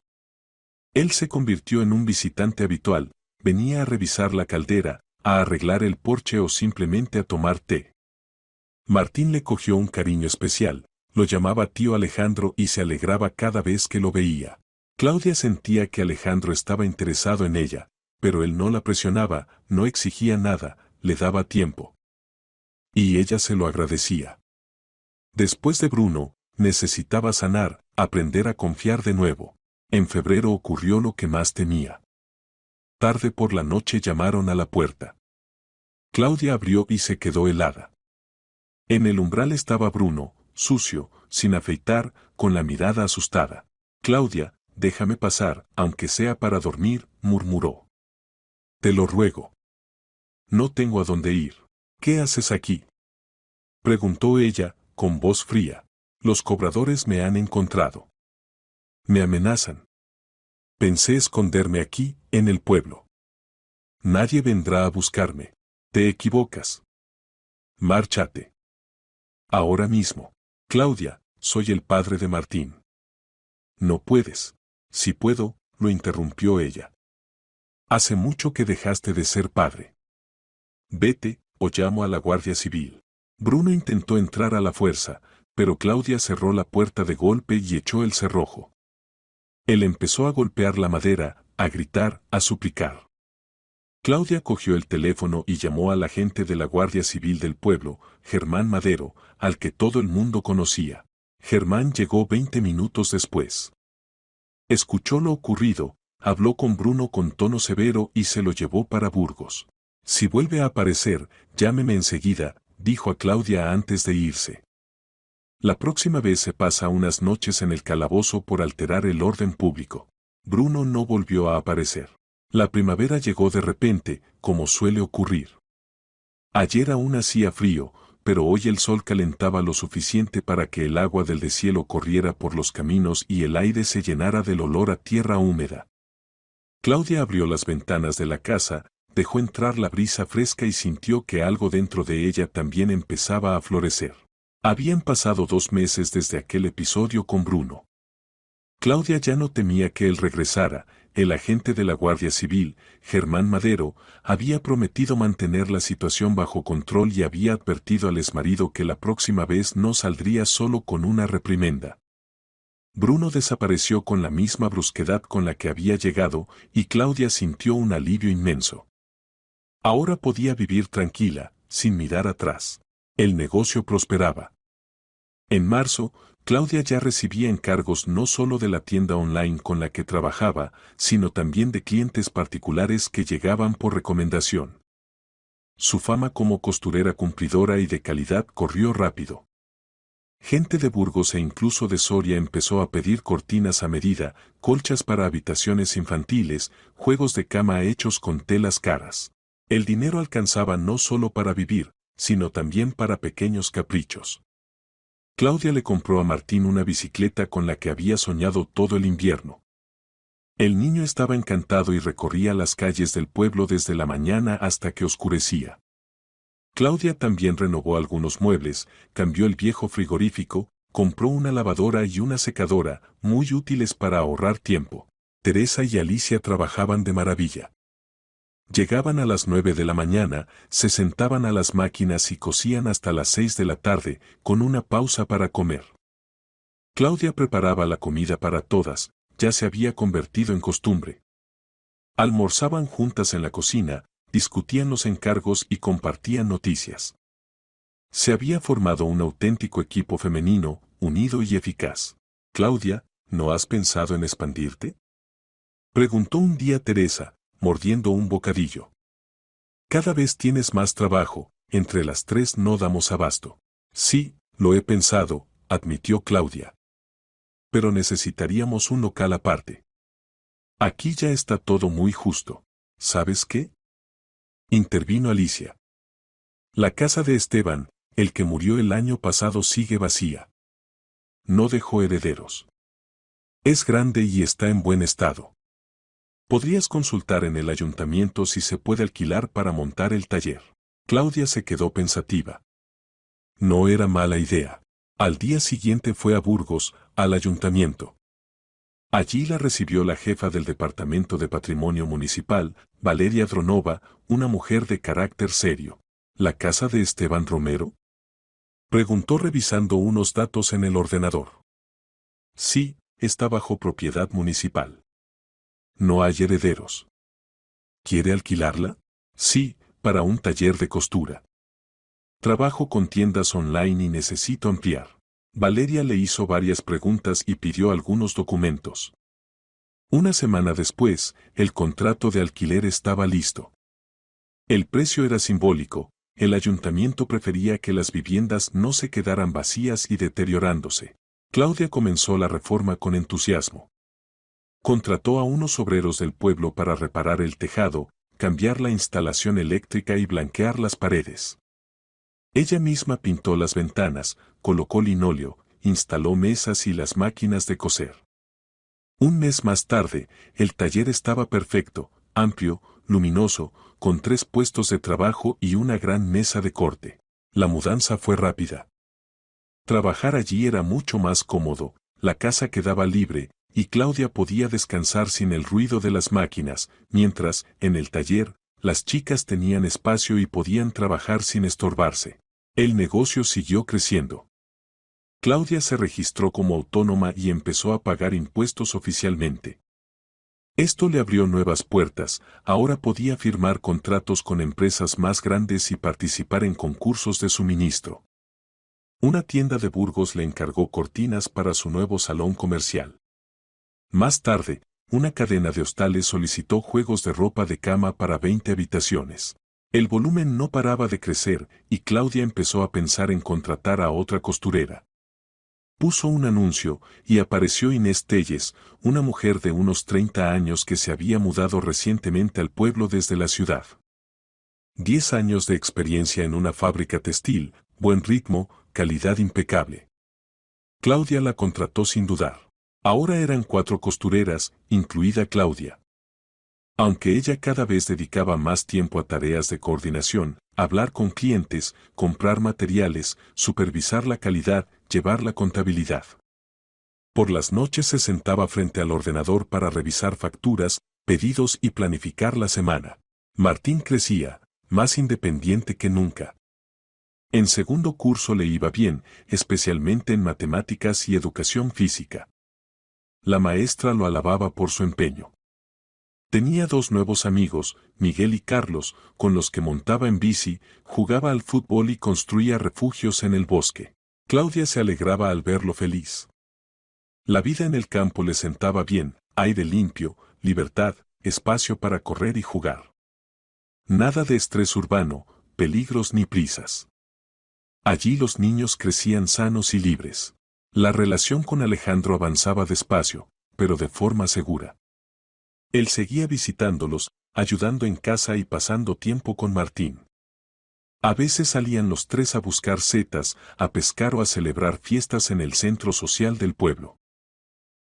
Él se convirtió en un visitante habitual, venía a revisar la caldera, a arreglar el porche o simplemente a tomar té. Martín le cogió un cariño especial, lo llamaba tío Alejandro y se alegraba cada vez que lo veía. Claudia sentía que Alejandro estaba interesado en ella, pero él no la presionaba, no exigía nada, le daba tiempo. Y ella se lo agradecía. Después de Bruno, necesitaba sanar, aprender a confiar de nuevo. En febrero ocurrió lo que más temía. Tarde por la noche llamaron a la puerta. Claudia abrió y se quedó helada. En el umbral estaba Bruno, sucio, sin afeitar, con la mirada asustada. Claudia, déjame pasar, aunque sea para dormir, murmuró. Te lo ruego. No tengo a dónde ir. ¿Qué haces aquí?, preguntó ella, con voz fría. Los cobradores me han encontrado. Me amenazan. Pensé esconderme aquí, en el pueblo. Nadie vendrá a buscarme. Te equivocas. Márchate. Ahora mismo. Claudia, soy el padre de Martín. No puedes. Si puedo, lo interrumpió ella. Hace mucho que dejaste de ser padre. Vete, o llamo a la Guardia Civil. Bruno intentó entrar a la fuerza, pero Claudia cerró la puerta de golpe y echó el cerrojo. Él empezó a golpear la madera, a gritar, a suplicar. Claudia cogió el teléfono y llamó al agente de la Guardia Civil del pueblo, Germán Madero, al que todo el mundo conocía. Germán llegó 20 minutos después. Escuchó lo ocurrido, Habló con Bruno con tono severo y se lo llevó para Burgos. Si vuelve a aparecer, llámeme enseguida, dijo a Claudia antes de irse. La próxima vez se pasa unas noches en el calabozo por alterar el orden público. Bruno no volvió a aparecer. La primavera llegó de repente, como suele ocurrir. Ayer aún hacía frío, pero hoy el sol calentaba lo suficiente para que el agua del deshielo corriera por los caminos y el aire se llenara del olor a tierra húmeda. Claudia abrió las ventanas de la casa, dejó entrar la brisa fresca y sintió que algo dentro de ella también empezaba a florecer. Habían pasado 2 meses desde aquel episodio con Bruno. Claudia ya no temía que él regresara. El agente de la Guardia Civil, Germán Madero, había prometido mantener la situación bajo control y había advertido al exmarido que la próxima vez no saldría solo con una reprimenda. Bruno desapareció con la misma brusquedad con la que había llegado, y Claudia sintió un alivio inmenso. Ahora podía vivir tranquila, sin mirar atrás. El negocio prosperaba. En marzo, Claudia ya recibía encargos no solo de la tienda online con la que trabajaba, sino también de clientes particulares que llegaban por recomendación. Su fama como costurera cumplidora y de calidad corrió rápido. Gente de Burgos e incluso de Soria empezó a pedir cortinas a medida, colchas para habitaciones infantiles, juegos de cama hechos con telas caras. El dinero alcanzaba no solo para vivir, sino también para pequeños caprichos. Claudia le compró a Martín una bicicleta con la que había soñado todo el invierno. El niño estaba encantado y recorría las calles del pueblo desde la mañana hasta que oscurecía. Claudia también renovó algunos muebles, cambió el viejo frigorífico, compró una lavadora y una secadora, muy útiles para ahorrar tiempo. Teresa y Alicia trabajaban de maravilla. Llegaban a las 9 de la mañana, se sentaban a las máquinas y cosían hasta las 6 de la tarde, con una pausa para comer. Claudia preparaba la comida para todas, ya se había convertido en costumbre. Almorzaban juntas en la cocina, discutían los encargos y compartían noticias. Se había formado un auténtico equipo femenino, unido y eficaz. Claudia, ¿no has pensado en expandirte?, preguntó un día Teresa, mordiendo un bocadillo. Cada vez tienes más trabajo, entre las 3 no damos abasto. Sí, lo he pensado, admitió Claudia. Pero necesitaríamos un local aparte. Aquí ya está todo muy justo. ¿Sabes qué?, intervino Alicia. La casa de Esteban, el que murió el año pasado, sigue vacía. No dejó herederos. Es grande y está en buen estado. Podrías consultar en el ayuntamiento si se puede alquilar para montar el taller. Claudia se quedó pensativa. No era mala idea. Al día siguiente fue a Burgos, al ayuntamiento. Allí la recibió la jefa del Departamento de Patrimonio Municipal, Valeria Dronova, una mujer de carácter serio. ¿La casa de Esteban Romero?, preguntó revisando unos datos en el ordenador. Sí, está bajo propiedad municipal. No hay herederos. ¿Quiere alquilarla? Sí, para un taller de costura. Trabajo con tiendas online y necesito ampliar. Valeria le hizo varias preguntas y pidió algunos documentos. Una semana después, el contrato de alquiler estaba listo. El precio era simbólico, el ayuntamiento prefería que las viviendas no se quedaran vacías y deteriorándose. Claudia comenzó la reforma con entusiasmo. Contrató a unos obreros del pueblo para reparar el tejado, cambiar la instalación eléctrica y blanquear las paredes. Ella misma pintó las ventanas, colocó linóleo, instaló mesas y las máquinas de coser. Un mes más tarde, el taller estaba perfecto, amplio, luminoso, con 3 puestos de trabajo y una gran mesa de corte. La mudanza fue rápida. Trabajar allí era mucho más cómodo, la casa quedaba libre, y Claudia podía descansar sin el ruido de las máquinas, mientras, en el taller, las chicas tenían espacio y podían trabajar sin estorbarse. El negocio siguió creciendo. Claudia se registró como autónoma y empezó a pagar impuestos oficialmente. Esto le abrió nuevas puertas, ahora podía firmar contratos con empresas más grandes y participar en concursos de suministro. Una tienda de Burgos le encargó cortinas para su nuevo salón comercial. Más tarde, una cadena de hostales solicitó juegos de ropa de cama para 20 habitaciones. El volumen no paraba de crecer y Claudia empezó a pensar en contratar a otra costurera. Puso un anuncio y apareció Inés Telles, una mujer de unos 30 años que se había mudado recientemente al pueblo desde la ciudad. 10 años de experiencia en una fábrica textil, buen ritmo, calidad impecable. Claudia la contrató sin dudar. Ahora eran 4 costureras, incluida Claudia. Aunque ella cada vez dedicaba más tiempo a tareas de coordinación, hablar con clientes, comprar materiales, supervisar la calidad, llevar la contabilidad. Por las noches se sentaba frente al ordenador para revisar facturas, pedidos y planificar la semana. Martín crecía, más independiente que nunca. En segundo curso le iba bien, especialmente en matemáticas y educación física. La maestra lo alababa por su empeño. Tenía 2 nuevos amigos, Miguel y Carlos, con los que montaba en bici, jugaba al fútbol y construía refugios en el bosque. Claudia se alegraba al verlo feliz. La vida en el campo le sentaba bien, aire limpio, libertad, espacio para correr y jugar. Nada de estrés urbano, peligros ni prisas. Allí los niños crecían sanos y libres. La relación con Alejandro avanzaba despacio, pero de forma segura. Él seguía visitándolos, ayudando en casa y pasando tiempo con Martín. A veces salían los 3 a buscar setas, a pescar o a celebrar fiestas en el centro social del pueblo.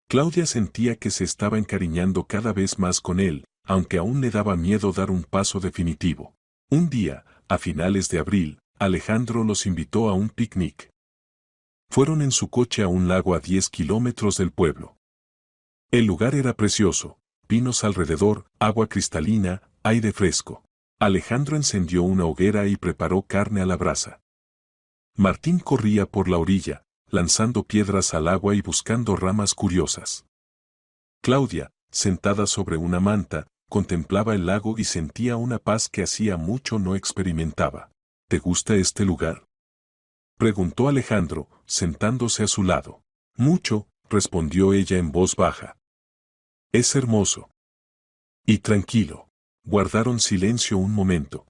Claudia sentía que se estaba encariñando cada vez más con él, aunque aún le daba miedo dar un paso definitivo. Un día, a finales de abril, Alejandro los invitó a un picnic. Fueron en su coche a un lago a 10 kilómetros del pueblo. El lugar era precioso. Pinos alrededor, agua cristalina, aire fresco. Alejandro encendió una hoguera y preparó carne a la brasa. Martín corría por la orilla, lanzando piedras al agua y buscando ramas curiosas. Claudia, sentada sobre una manta, contemplaba el lago y sentía una paz que hacía mucho no experimentaba. ¿Te gusta este lugar?, preguntó Alejandro, sentándose a su lado. Mucho, respondió ella en voz baja. Es hermoso. Y tranquilo. Guardaron silencio un momento.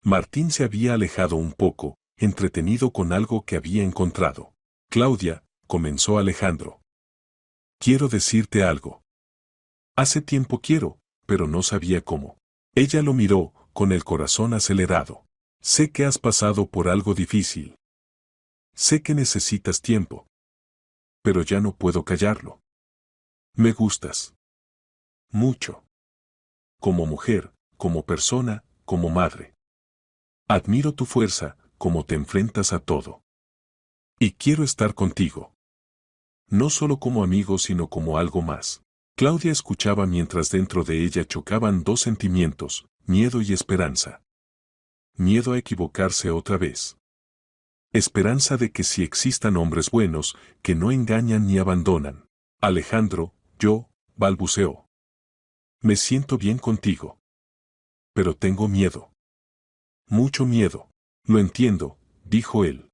Martín se había alejado un poco, entretenido con algo que había encontrado. Claudia, comenzó Alejandro. Quiero decirte algo. Hace tiempo quiero, pero no sabía cómo. Ella lo miró, con el corazón acelerado. Sé que has pasado por algo difícil. Sé que necesitas tiempo. Pero ya no puedo callarlo. Me gustas. Mucho. Como mujer, como persona, como madre. Admiro tu fuerza, cómo te enfrentas a todo. Y quiero estar contigo. No solo como amigo sino como algo más. Claudia escuchaba mientras dentro de ella chocaban 2 sentimientos, miedo y esperanza. Miedo a equivocarse otra vez. Esperanza de que sí existan hombres buenos, que no engañan ni abandonan. Alejandro, yo, balbuceó. Me siento bien contigo. Pero tengo miedo. Mucho miedo. Lo entiendo, dijo él.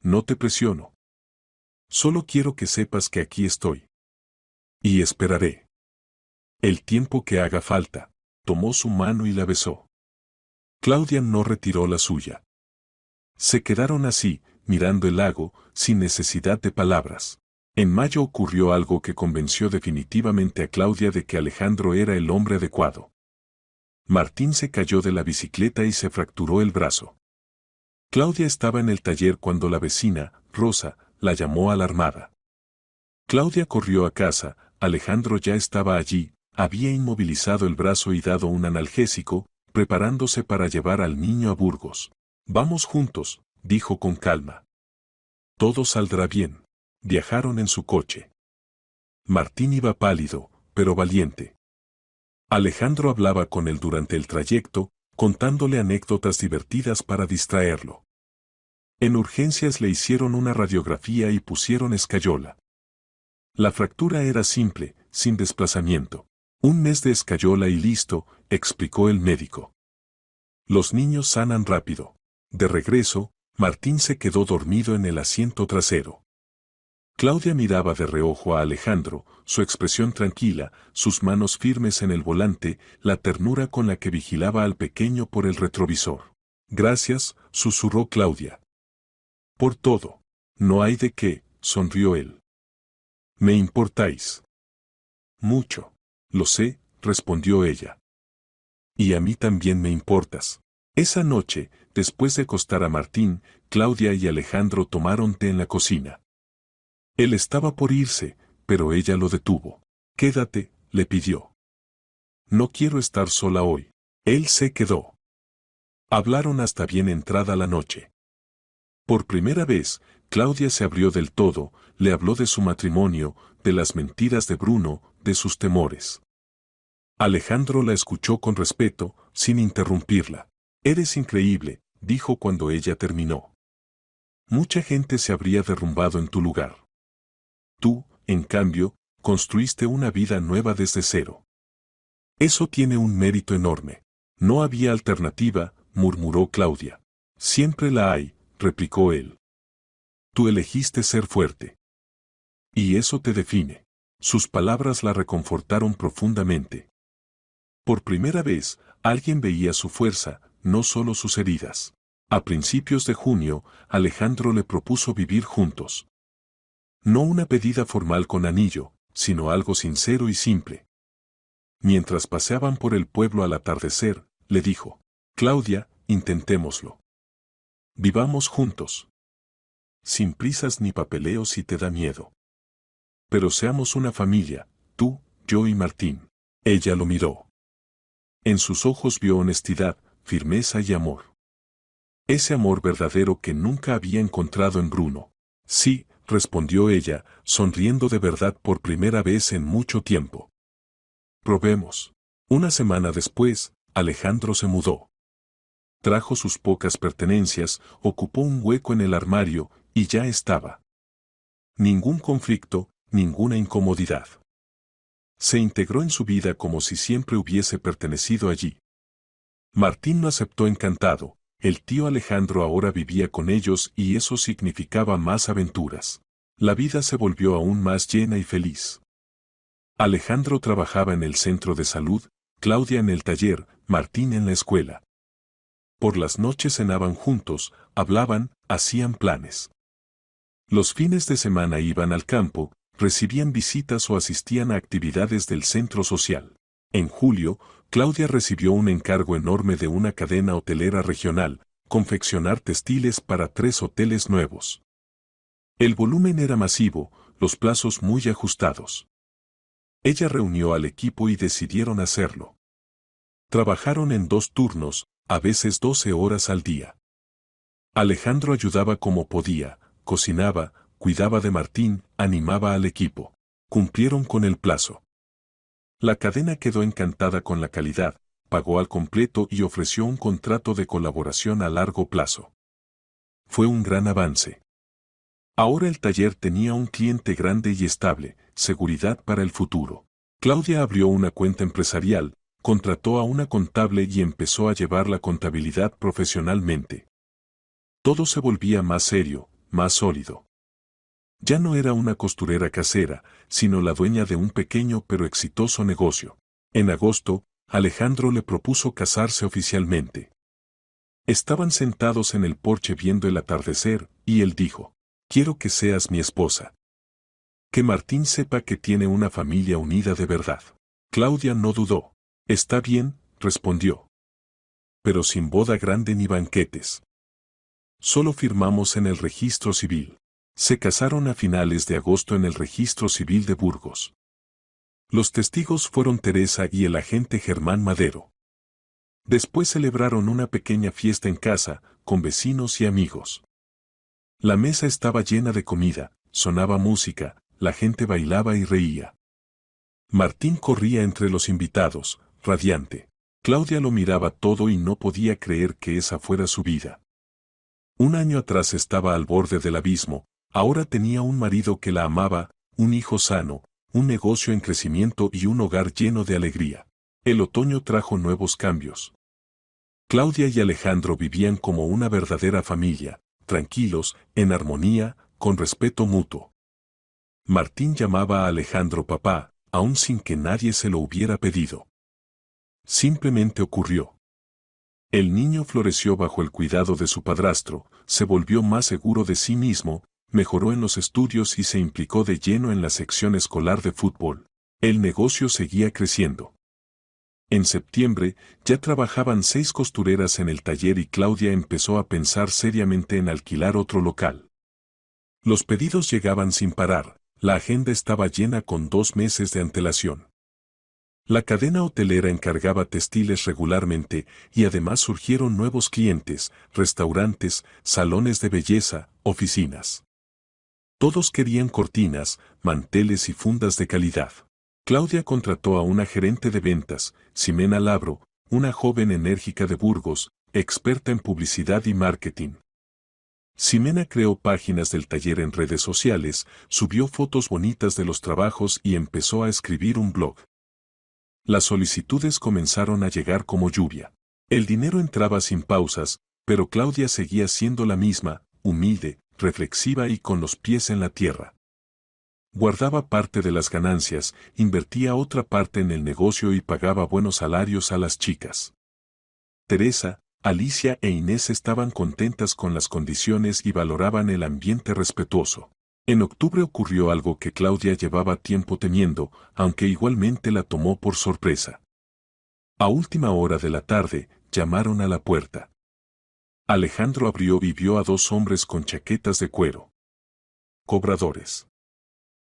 No te presiono. Solo quiero que sepas que aquí estoy. Y esperaré. El tiempo que haga falta. Tomó su mano y la besó. Claudia no retiró la suya. Se quedaron así, mirando el lago, sin necesidad de palabras. En mayo ocurrió algo que convenció definitivamente a Claudia de que Alejandro era el hombre adecuado. Martín se cayó de la bicicleta y se fracturó el brazo. Claudia estaba en el taller cuando la vecina, Rosa, la llamó alarmada. Claudia corrió a casa, Alejandro ya estaba allí, había inmovilizado el brazo y dado un analgésico, preparándose para llevar al niño a Burgos. Vamos juntos, dijo con calma. Todo saldrá bien. Viajaron en su coche. Martín iba pálido, pero valiente. Alejandro hablaba con él durante el trayecto, contándole anécdotas divertidas para distraerlo. En urgencias le hicieron una radiografía y pusieron escayola. La fractura era simple, sin desplazamiento. 1 mes de escayola y listo, explicó el médico. Los niños sanan rápido. De regreso, Martín se quedó dormido en el asiento trasero. Claudia miraba de reojo a Alejandro, su expresión tranquila, sus manos firmes en el volante, la ternura con la que vigilaba al pequeño por el retrovisor. Gracias, susurró Claudia. Por todo. No hay de qué, sonrió él. Me importáis. Mucho. Lo sé, respondió ella. Y a mí también me importas. Esa noche, después de acostar a Martín, Claudia y Alejandro tomaron té en la cocina. Él estaba por irse, pero ella lo detuvo. Quédate, le pidió. No quiero estar sola hoy. Él se quedó. Hablaron hasta bien entrada la noche. Por primera vez, Claudia se abrió del todo, le habló de su matrimonio, de las mentiras de Bruno, de sus temores. Alejandro la escuchó con respeto, sin interrumpirla. Eres increíble, dijo cuando ella terminó. Mucha gente se habría derrumbado en tu lugar. Tú, en cambio, construiste una vida nueva desde cero. Eso tiene un mérito enorme. No había alternativa, murmuró Claudia. Siempre la hay, replicó él. Tú elegiste ser fuerte. Y eso te define. Sus palabras la reconfortaron profundamente. Por primera vez, alguien veía su fuerza, no solo sus heridas. A principios de junio, Alejandro le propuso vivir juntos. No una pedida formal con anillo, sino algo sincero y simple. Mientras paseaban por el pueblo al atardecer, le dijo, Claudia, intentémoslo. Vivamos juntos. Sin prisas ni papeleos si te da miedo. Pero seamos una familia, tú, yo y Martín. Ella lo miró. En sus ojos vio honestidad, firmeza y amor. Ese amor verdadero que nunca había encontrado en Bruno. Sí, respondió ella, sonriendo de verdad por primera vez en mucho tiempo. Probemos. Una semana después, Alejandro se mudó. Trajo sus pocas pertenencias, ocupó un hueco en el armario, y ya estaba. Ningún conflicto, ninguna incomodidad. Se integró en su vida como si siempre hubiese pertenecido allí. Martín lo aceptó encantado, el tío Alejandro ahora vivía con ellos y eso significaba más aventuras. La vida se volvió aún más llena y feliz. Alejandro trabajaba en el centro de salud, Claudia en el taller, Martín en la escuela. Por las noches cenaban juntos, hablaban, hacían planes. Los fines de semana iban al campo, recibían visitas o asistían a actividades del centro social. En julio, Claudia recibió un encargo enorme de una cadena hotelera regional, confeccionar textiles para 3 hoteles nuevos. El volumen era masivo, los plazos muy ajustados. Ella reunió al equipo y decidieron hacerlo. Trabajaron en 2 turnos, a veces 12 horas al día. Alejandro ayudaba como podía, cocinaba, cuidaba de Martín, animaba al equipo. Cumplieron con el plazo. La cadena quedó encantada con la calidad, pagó al completo y ofreció un contrato de colaboración a largo plazo. Fue un gran avance. Ahora el taller tenía un cliente grande y estable, seguridad para el futuro. Claudia abrió una cuenta empresarial, contrató a una contable y empezó a llevar la contabilidad profesionalmente. Todo se volvía más serio, más sólido. Ya no era una costurera casera, sino la dueña de un pequeño pero exitoso negocio. En agosto, Alejandro le propuso casarse oficialmente. Estaban sentados en el porche viendo el atardecer, y él dijo, quiero que seas mi esposa. Que Martín sepa que tiene una familia unida de verdad. Claudia no dudó. Está bien, respondió. Pero sin boda grande ni banquetes. Solo firmamos en el registro civil. Se casaron a finales de agosto en el registro civil de Burgos. Los testigos fueron Teresa y el agente Germán Madero. Después celebraron una pequeña fiesta en casa, con vecinos y amigos. La mesa estaba llena de comida, sonaba música, la gente bailaba y reía. Martín corría entre los invitados, radiante. Claudia lo miraba todo y no podía creer que esa fuera su vida. Un año atrás estaba al borde del abismo, ahora tenía un marido que la amaba, un hijo sano, un negocio en crecimiento y un hogar lleno de alegría. El otoño trajo nuevos cambios. Claudia y Alejandro vivían como una verdadera familia, tranquilos, en armonía, con respeto mutuo. Martín llamaba a Alejandro papá, aun sin que nadie se lo hubiera pedido. Simplemente ocurrió. El niño floreció bajo el cuidado de su padrastro, se volvió más seguro de sí mismo, mejoró en los estudios y se implicó de lleno en la sección escolar de fútbol. El negocio seguía creciendo. En septiembre, ya trabajaban 6 costureras en el taller y Claudia empezó a pensar seriamente en alquilar otro local. Los pedidos llegaban sin parar, la agenda estaba llena con 2 meses de antelación. La cadena hotelera encargaba textiles regularmente y además surgieron nuevos clientes, restaurantes, salones de belleza, oficinas. Todos querían cortinas, manteles y fundas de calidad. Claudia contrató a una gerente de ventas, Ximena Labro, una joven enérgica de Burgos, experta en publicidad y marketing. Ximena creó páginas del taller en redes sociales, subió fotos bonitas de los trabajos y empezó a escribir un blog. Las solicitudes comenzaron a llegar como lluvia. El dinero entraba sin pausas, pero Claudia seguía siendo la misma, humilde, reflexiva y con los pies en la tierra. Guardaba parte de las ganancias, invertía otra parte en el negocio y pagaba buenos salarios a las chicas. Teresa, Alicia e Inés estaban contentas con las condiciones y valoraban el ambiente respetuoso. En octubre ocurrió algo que Claudia llevaba tiempo temiendo, aunque igualmente la tomó por sorpresa. A última hora de la tarde, llamaron a la puerta. Alejandro abrió y vio a 2 hombres con chaquetas de cuero. Cobradores.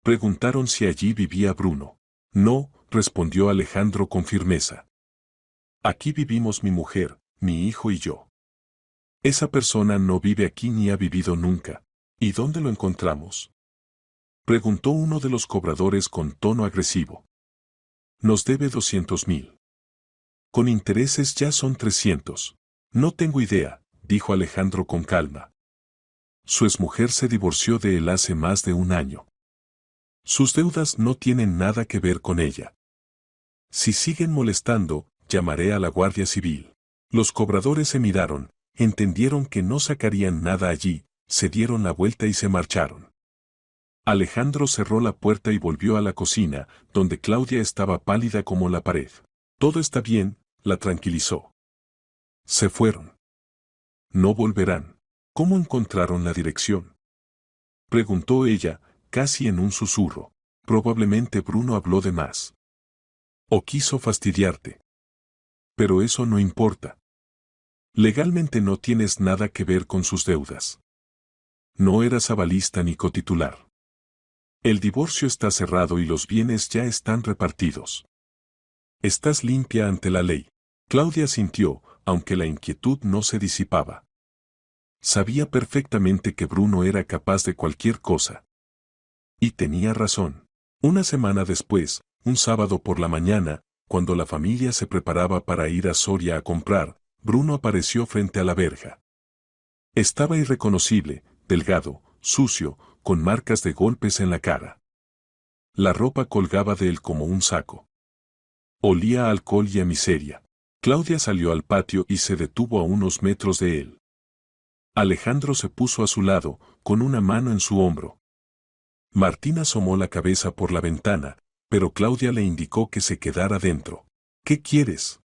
Preguntaron si allí vivía Bruno. No, respondió Alejandro con firmeza. Aquí vivimos mi mujer, mi hijo y yo. Esa persona no vive aquí ni ha vivido nunca. ¿Y dónde lo encontramos? Preguntó uno de los cobradores con tono agresivo. Nos debe 200.000. Con intereses ya son 300. No tengo idea, dijo Alejandro con calma. Su exmujer se divorció de él hace más de 1 año. Sus deudas no tienen nada que ver con ella. Si siguen molestando, llamaré a la Guardia Civil. Los cobradores se miraron, entendieron que no sacarían nada allí, se dieron la vuelta y se marcharon. Alejandro cerró la puerta y volvió a la cocina, donde Claudia estaba pálida como la pared. Todo está bien, la tranquilizó. Se fueron. No volverán. ¿Cómo encontraron la dirección? Preguntó ella, casi en un susurro. Probablemente Bruno habló de más. O quiso fastidiarte. Pero eso no importa. Legalmente no tienes nada que ver con sus deudas. No eras avalista ni cotitular. El divorcio está cerrado y los bienes ya están repartidos. Estás limpia ante la ley. Claudia sintió, aunque la inquietud no se disipaba. Sabía perfectamente que Bruno era capaz de cualquier cosa. Y tenía razón. Una semana después, un sábado por la mañana, cuando la familia se preparaba para ir a Soria a comprar, Bruno apareció frente a la verja. Estaba irreconocible, delgado, sucio, con marcas de golpes en la cara. La ropa colgaba de él como un saco. Olía a alcohol y a miseria. Claudia salió al patio y se detuvo a unos metros de él. Alejandro se puso a su lado, con una mano en su hombro. Martín asomó la cabeza por la ventana, pero Claudia le indicó que se quedara dentro. ¿Qué quieres?,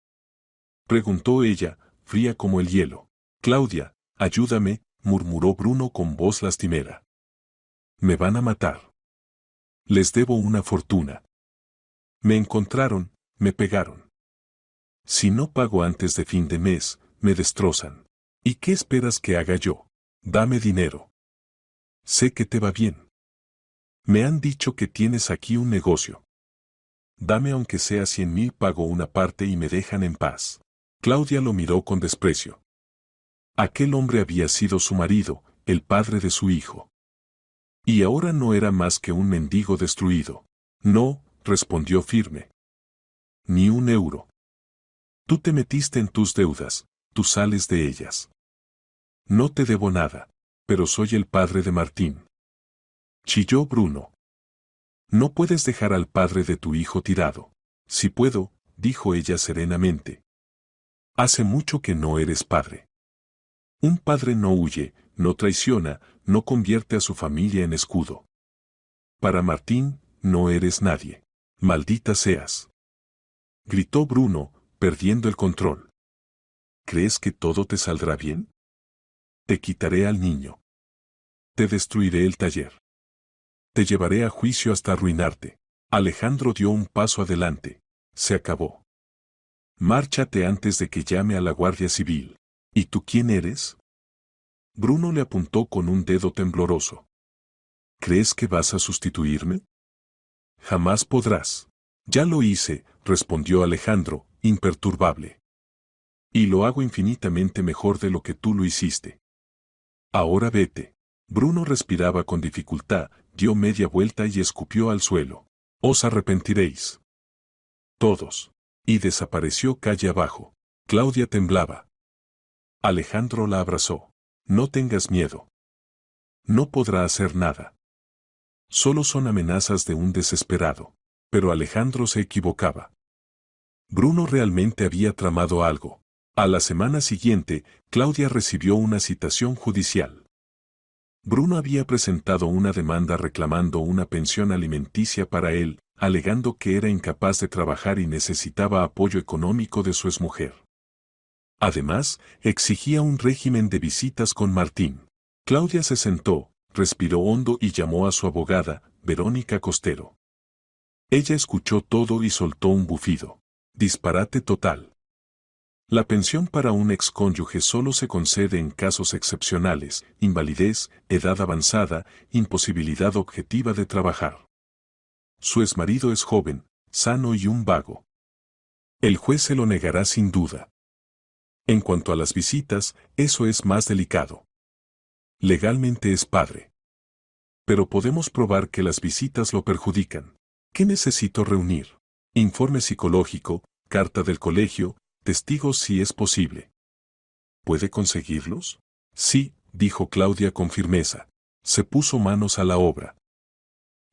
preguntó ella, fría como el hielo. Claudia, ayúdame, murmuró Bruno con voz lastimera. Me van a matar. Les debo una fortuna. Me encontraron, me pegaron. Si no pago antes de fin de mes, me destrozan. ¿Y qué esperas que haga yo? Dame dinero. Sé que te va bien. Me han dicho que tienes aquí un negocio. Dame aunque sea 100.000, pago una parte y me dejan en paz. Claudia lo miró con desprecio. Aquel hombre había sido su marido, el padre de su hijo. Y ahora no era más que un mendigo destruido. No, respondió firme. Ni un euro. Tú te metiste en tus deudas, tú sales de ellas. No te debo nada, pero soy el padre de Martín. Chilló Bruno. No puedes dejar al padre de tu hijo tirado. Si puedo, dijo ella serenamente. Hace mucho que no eres padre. Un padre no huye, no traiciona, no convierte a su familia en escudo. Para Martín, no eres nadie. Maldita seas. Gritó Bruno, perdiendo el control. ¿Crees que todo te saldrá bien? Te quitaré al niño. Te destruiré el taller. Te llevaré a juicio hasta arruinarte. Alejandro dio un paso adelante. Se acabó. Márchate antes de que llame a la Guardia Civil. ¿Y tú quién eres? Bruno le apuntó con un dedo tembloroso. ¿Crees que vas a sustituirme? Jamás podrás. Ya lo hice, respondió Alejandro, imperturbable. Y lo hago infinitamente mejor de lo que tú lo hiciste. Ahora vete. Bruno respiraba con dificultad, dio media vuelta y escupió al suelo. Os arrepentiréis. Todos. Y desapareció calle abajo. Claudia temblaba. Alejandro la abrazó. No tengas miedo. No podrá hacer nada. Solo son amenazas de un desesperado. Pero Alejandro se equivocaba. Bruno realmente había tramado algo. A la semana siguiente, Claudia recibió una citación judicial. Bruno había presentado una demanda reclamando una pensión alimenticia para él, alegando que era incapaz de trabajar y necesitaba apoyo económico de su exmujer. Además, exigía un régimen de visitas con Martín. Claudia se sentó, respiró hondo y llamó a su abogada, Verónica Costero. Ella escuchó todo y soltó un bufido. Disparate total. La pensión para un excónyuge solo se concede en casos excepcionales: invalidez, edad avanzada, imposibilidad objetiva de trabajar. Su exmarido es joven, sano y un vago. El juez se lo negará sin duda. En cuanto a las visitas, eso es más delicado. Legalmente es padre. Pero podemos probar que las visitas lo perjudican. ¿Qué necesito reunir? Informe psicológico, carta del colegio, testigos si es posible. ¿Puede conseguirlos? Sí, dijo Claudia con firmeza. Se puso manos a la obra.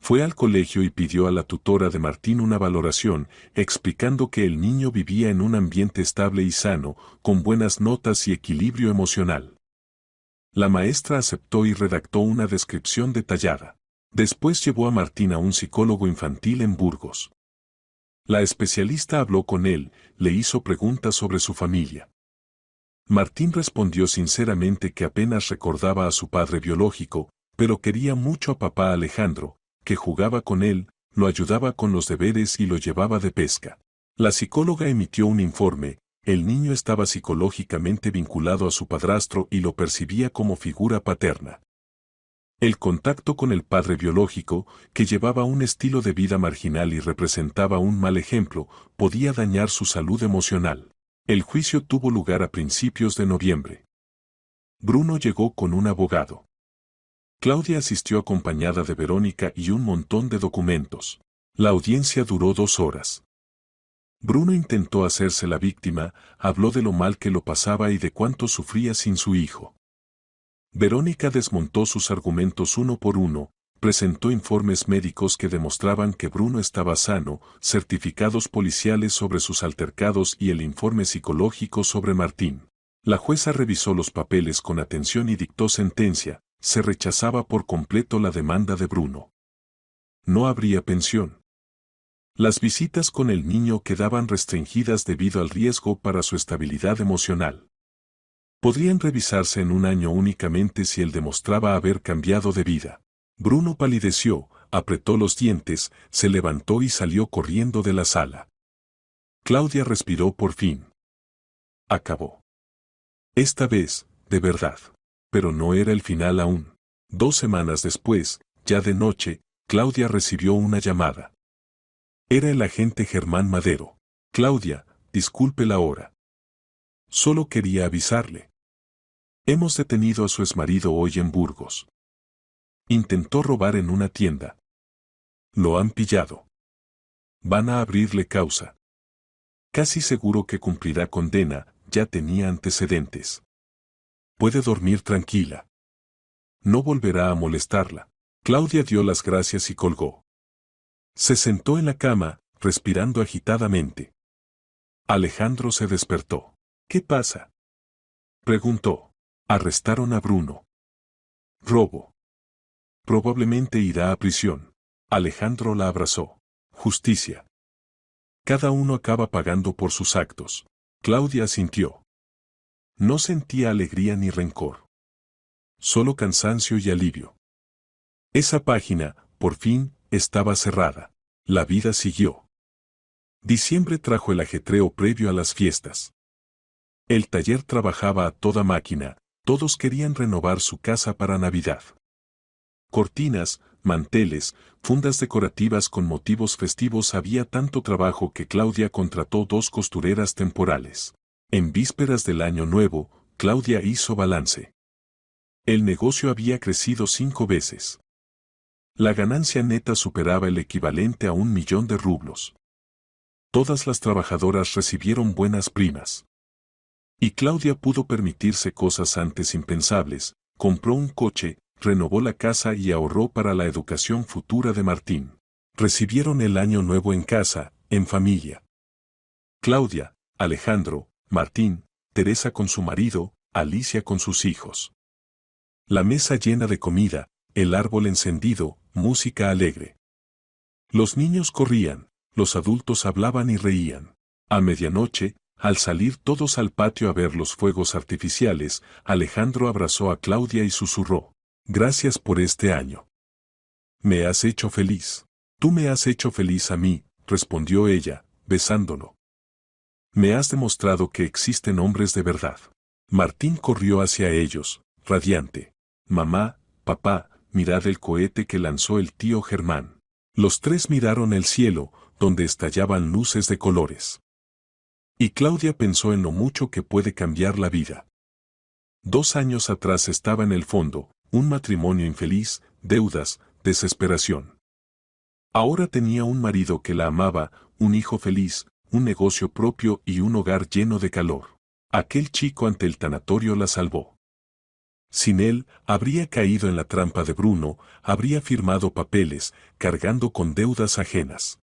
Fue al colegio y pidió a la tutora de Martín una valoración, explicando que el niño vivía en un ambiente estable y sano, con buenas notas y equilibrio emocional. La maestra aceptó y redactó una descripción detallada. Después llevó a Martín a un psicólogo infantil en Burgos. La especialista habló con él, le hizo preguntas sobre su familia. Martín respondió sinceramente que apenas recordaba a su padre biológico, pero quería mucho a papá Alejandro, que jugaba con él, lo ayudaba con los deberes y lo llevaba de pesca. La psicóloga emitió un informe: el niño estaba psicológicamente vinculado a su padrastro y lo percibía como figura paterna. El contacto con el padre biológico, que llevaba un estilo de vida marginal y representaba un mal ejemplo, podía dañar su salud emocional. El juicio tuvo lugar a principios de noviembre. Bruno llegó con un abogado. Claudia asistió acompañada de Verónica y un montón de documentos. La audiencia duró 2 horas. Bruno intentó hacerse la víctima, habló de lo mal que lo pasaba y de cuánto sufría sin su hijo. Verónica desmontó sus argumentos uno por uno, presentó informes médicos que demostraban que Bruno estaba sano, certificados policiales sobre sus altercados y el informe psicológico sobre Martín. La jueza revisó los papeles con atención y dictó sentencia: se rechazaba por completo la demanda de Bruno. No habría pensión. Las visitas con el niño quedaban restringidas debido al riesgo para su estabilidad emocional. Podrían revisarse en un año únicamente si él demostraba haber cambiado de vida. Bruno palideció, apretó los dientes, se levantó y salió corriendo de la sala. Claudia respiró por fin. Acabó. Esta vez, de verdad. Pero no era el final aún. 2 semanas después, ya de noche, Claudia recibió una llamada. Era el agente Germán Madero. Claudia, disculpe la hora. Solo quería avisarle. Hemos detenido a su exmarido hoy en Burgos. Intentó robar en una tienda. Lo han pillado. Van a abrirle causa. Casi seguro que cumplirá condena, ya tenía antecedentes. Puede dormir tranquila. No volverá a molestarla. Claudia dio las gracias y colgó. Se sentó en la cama, respirando agitadamente. Alejandro se despertó. ¿Qué pasa?, preguntó. Arrestaron a Bruno. Robo. Probablemente irá a prisión. Alejandro la abrazó. Justicia. Cada uno acaba pagando por sus actos. Claudia asintió. No sentía alegría ni rencor. Solo cansancio y alivio. Esa página, por fin, estaba cerrada. La vida siguió. Diciembre trajo el ajetreo previo a las fiestas. El taller trabajaba a toda máquina, todos querían renovar su casa para Navidad. Cortinas, manteles, fundas decorativas con motivos festivos, había tanto trabajo que Claudia contrató 2 costureras temporales. En vísperas del Año Nuevo, Claudia hizo balance. El negocio había crecido 5 veces. La ganancia neta superaba el equivalente a 1.000.000 de rublos. Todas las trabajadoras recibieron buenas primas. Y Claudia pudo permitirse cosas antes impensables, compró un coche, renovó la casa y ahorró para la educación futura de Martín. Recibieron el Año Nuevo en casa, en familia. Claudia, Alejandro, Martín, Teresa con su marido, Alicia con sus hijos. La mesa llena de comida, el árbol encendido, música alegre. Los niños corrían, los adultos hablaban y reían. A medianoche, al salir todos al patio a ver los fuegos artificiales, Alejandro abrazó a Claudia y susurró: «Gracias por este año. Me has hecho feliz». «Tú me has hecho feliz a mí», respondió ella, besándolo. «Me has demostrado que existen hombres de verdad». Martín corrió hacia ellos, radiante. «Mamá, papá, mirad el cohete que lanzó el tío Germán». Los 3 miraron el cielo, donde estallaban luces de colores. Y Claudia pensó en lo mucho que puede cambiar la vida. 2 años atrás estaba en el fondo, un matrimonio infeliz, deudas, desesperación. Ahora tenía un marido que la amaba, un hijo feliz, un negocio propio y un hogar lleno de calor. Aquel chico ante el tanatorio la salvó. Sin él, habría caído en la trampa de Bruno, habría firmado papeles, cargando con deudas ajenas.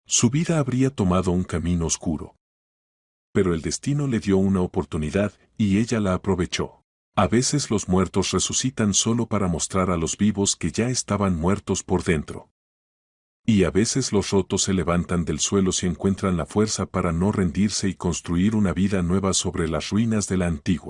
Su vida habría tomado un camino oscuro. Pero el destino le dio una oportunidad, y ella la aprovechó. A veces los muertos resucitan solo para mostrar a los vivos que ya estaban muertos por dentro. Y a veces los rotos se levantan del suelo si encuentran la fuerza para no rendirse y construir una vida nueva sobre las ruinas de la antigua.